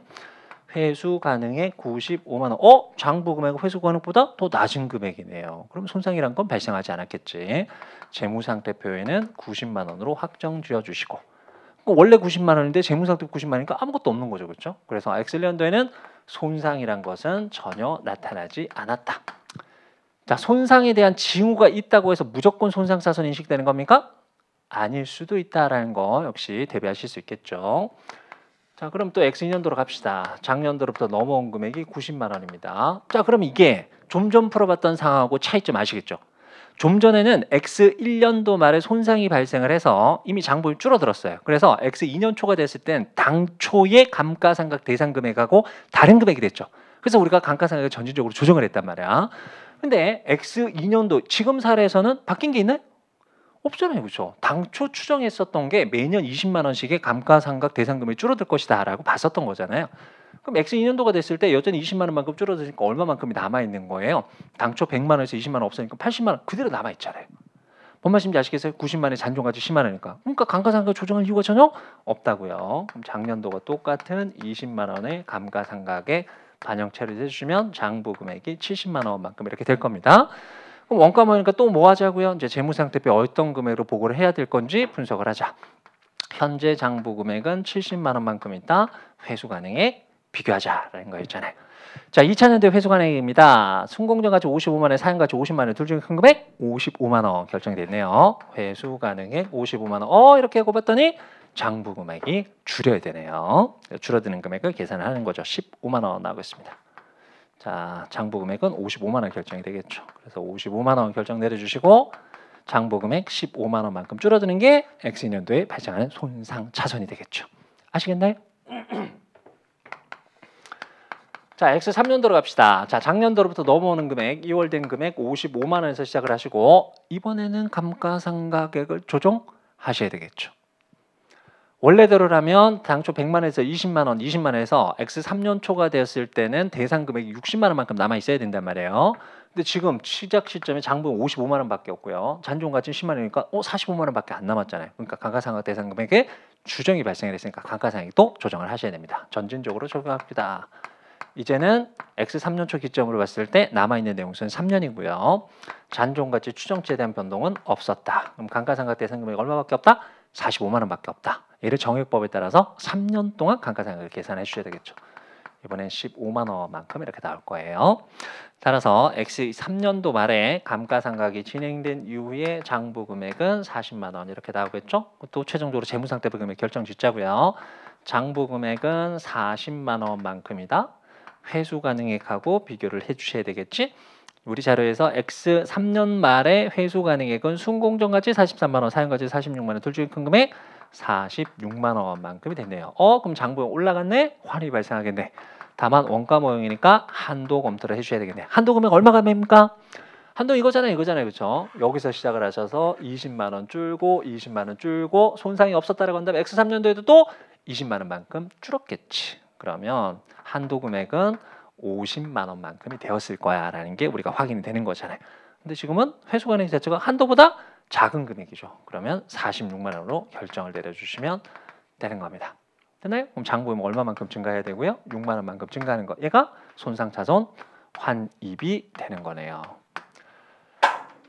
회수 가능액 95만 원. 장부 금액은 회수 가능액보다 더 낮은 금액이네요. 그럼 손상이란 건 발생하지 않았겠지. 재무상태표에는 90만 원으로 확정 지어 주시고. 원래 90만 원인데 재무상태표 90만 원이니까 아무것도 없는 거죠. 그렇죠? 그래서 엑셀 연도에는 손상이란 것은 전혀 나타나지 않았다. 자, 손상에 대한 징후가 있다고 해서 무조건 손상사선 인식되는 겁니까? 아닐 수도 있다라는 거 역시 대비하실 수 있겠죠. 자, 그럼 또 X2년도로 갑시다. 작년도로부터 넘어온 금액이 90만 원입니다. 자, 그럼 이게 좀 전 풀어봤던 상황하고 차이점 아시겠죠? 좀 전에는 X1년도 말에 손상이 발생을 해서 이미 장부율 줄어들었어요. 그래서 X2년 초가 됐을 땐 당초의 감가상각 대상 금액하고 다른 금액이 됐죠. 그래서 우리가 감가상각을 전진적으로 조정을 했단 말이야. 근데 X2년도 지금 사례에서는 바뀐 게 있나요? 없잖아요. 그렇죠? 당초 추정했었던 게 매년 20만 원씩의 감가상각 대상금이 줄어들 것이다 라고 봤었던 거잖아요. 그럼 X2년도가 됐을 때 여전히 20만 원만큼 줄어드니까 얼마만큼이 남아있는 거예요? 당초 100만 원에서 20만 원 없으니까 80만 원 그대로 남아있잖아요. 뭔 말씀인지 아시겠어요? 90만 원에 잔존가치 10만 원이니까. 그러니까 감가상각 조정할 이유가 전혀 없다고요. 그럼 작년도가 똑같은 20만 원의 감가상각에 반영 처리해 주시면 장부 금액이 70만 원만큼 이렇게 될 겁니다. 그럼 원가 모이니까 또 뭐 하자고요? 이제 재무상태표 어떤 금액으로 보고를 해야 될 건지 분석을 하자. 현재 장부 금액은 70만 원만큼 있다. 회수 가능액 비교하자라는 거였잖아요. 자, 2000년도 회수 가능액입니다. 순공정 가치 55만 원, 사용 가치 50만 원, 둘 중에 큰 금액 55만 원 결정됐네요. 회수 가능액 55만 원. 이렇게 하고 봤더니 장부 금액이 줄여야 되네요. 줄어드는 금액을 계산을 하는 거죠. 15만 원 나오고 있습니다. 자, 장부 금액은 55만 원 결정이 되겠죠. 그래서 55만 원 결정 내려주시고 장부 금액 15만 원만큼 줄어드는 게 X2년도에 발생하는 손상 차손이 되겠죠. 아시겠나요? 자, X3년도로 갑시다. 자, 작년도로부터 넘어오는 금액, 2월 된 금액 55만 원에서 시작을 하시고 이번에는 감가상각액을 조정하셔야 되겠죠. 원래대로라면 당초 100만 원에서 20만 원, 20만 원에서 X3년 초가 되었을 때는 대상 금액이 60만 원만큼 남아 있어야 된단 말이에요. 근데 지금 시작 시점에 장부 55만 원밖에 없고요. 잔존 가치는 10만 원이니까 45만 원밖에 안 남았잖아요. 그러니까 감가상각 대상 금액에 추정이 발생을 했으니까 감가상각도 조정을 하셔야 됩니다. 전진적으로 적용합니다. 이제는 X3년 초 기점으로 봤을 때 남아있는 내용수는 3년이고요. 잔존가치 추정치에 대한 변동은 없었다. 그럼 감가상각 대상 금액이 얼마밖에 없다? 45만 원밖에 없다. 얘를 정액법에 따라서 3년 동안 감가상각을 계산해 주셔야 되겠죠. 이번엔 15만 원만큼 이렇게 나올 거예요. 따라서 X3년도 말에 감가상각이 진행된 이후에 장부 금액은 40만 원 이렇게 나오겠죠. 또 최종적으로 재무상태표 금액 결정 짓자고요. 장부 금액은 40만 원만큼이다. 회수 가능액하고 비교를 해주셔야 되겠지. 우리 자료에서 X3년 말에 회수 가능액은 순공정 가치 43만 원, 사용 가치 46만 원, 둘 중에 큰 금액 46만 원만큼이 됐네요. 그럼 장부에 올라갔네? 환입이 발생하겠네. 다만 원가 모형이니까 한도 검토를 해주셔야 되겠네. 한도 금액 얼마가 됩니까? 한도 이거잖아요, 그렇죠? 여기서 시작을 하셔서 20만 원 줄고 20만 원 줄고 손상이 없었다라고 한다면 X3년도에도 또 20만 원만큼 줄었겠지. 그러면 한도 금액은 50만 원만큼이 되었을 거야라는 게 우리가 확인이 되는 거잖아요. 근데 지금은 회수 가능액 자체가 한도보다 작은 금액이죠. 그러면 46만 원으로 결정을 내려주시면 되는 겁니다. 됐나요? 그럼 장부금 얼마만큼 증가해야 되고요? 6만 원만큼 증가하는 거. 얘가 손상차손 환입이 되는 거네요.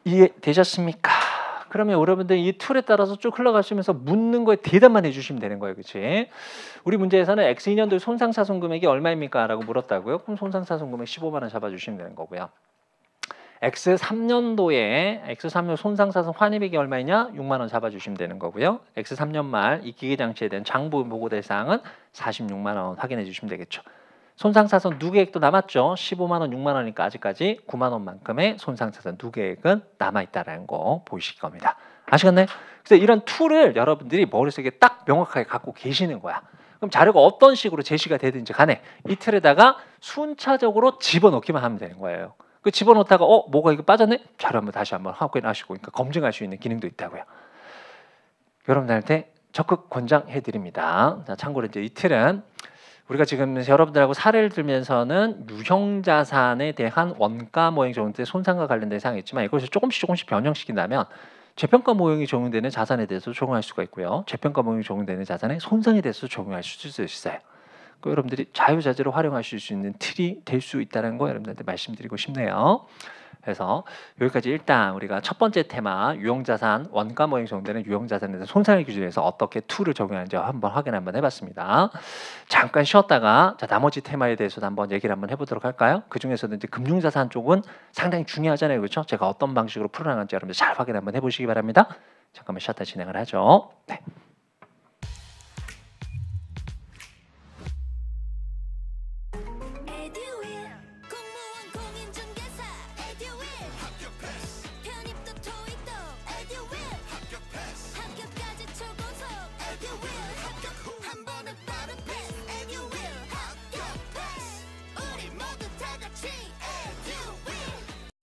이해되셨습니까? 그러면 여러분들 이 툴에 따라서 쭉 흘러가시면서 묻는 거에 대답만 해주시면 되는 거예요. 그렇지? 우리 문제에서는 X2년도 손상차손 금액이 얼마입니까? 라고 물었다고요. 그럼 손상차손 금액 15만 원 잡아주시면 되는 거고요. X3년 손상차손 환입액이 얼마이냐? 6만 원 잡아주시면 되는 거고요. X3년 말 이 기계장치에 대한 장부 보고될 사항은 46만 원 확인해 주시면 되겠죠. 손상차손 누계액도 남았죠. 15만 원, 6만 원이니까 아직까지 9만 원만큼의 손상차손 누계액은 남아있다는 거 보이실 겁니다. 아시겠나요? 그래서 이런 툴을 여러분들이 머릿속에 딱 명확하게 갖고 계시는 거야. 그럼 자료가 어떤 식으로 제시가 되든지 간에 이 틀에다가 순차적으로 집어넣기만 하면 되는 거예요. 그 집어넣다가 뭐가 이거 빠졌네? 자료 한번 다시 한번 확인하시고 그러니까 검증할 수 있는 기능도 있다고요. 여러분들한테 적극 권장해 드립니다. 자, 참고로 이제 이 틀은 우리가 지금 여러분들하고 사례를 들면서는 유형 자산에 대한 원가 모형 적용때 손상과 관련된 사항이 있지만 이것을 조금씩 변형시킨다면 재평가 모형이 적용되는 자산에 대해서 적용할 수가 있고요. 재평가 모형이 적용되는 자산의 손상에 대해서 적용할 수 있어요. 여러분들이 자유자재로 활용하실 수 있는 틀이 될 수 있다는 거 여러분들한테 말씀드리고 싶네요. 그래서 여기까지 일단 우리가 첫 번째 테마 유형자산 원가 모형 적용되는 유형자산에 대한 손상의 기준에서 어떻게 툴을 적용하는지 한번 확인 한번 해봤습니다. 잠깐 쉬었다가 자, 나머지 테마에 대해서도 한번 얘기를 한번 해보도록 할까요? 그 중에서도 이제 금융자산 쪽은 상당히 중요하잖아요, 그렇죠? 제가 어떤 방식으로 풀어나가는지 여러분들 잘 확인 한번 해보시기 바랍니다. 잠깐만 쉬었다 진행을 하죠. 네.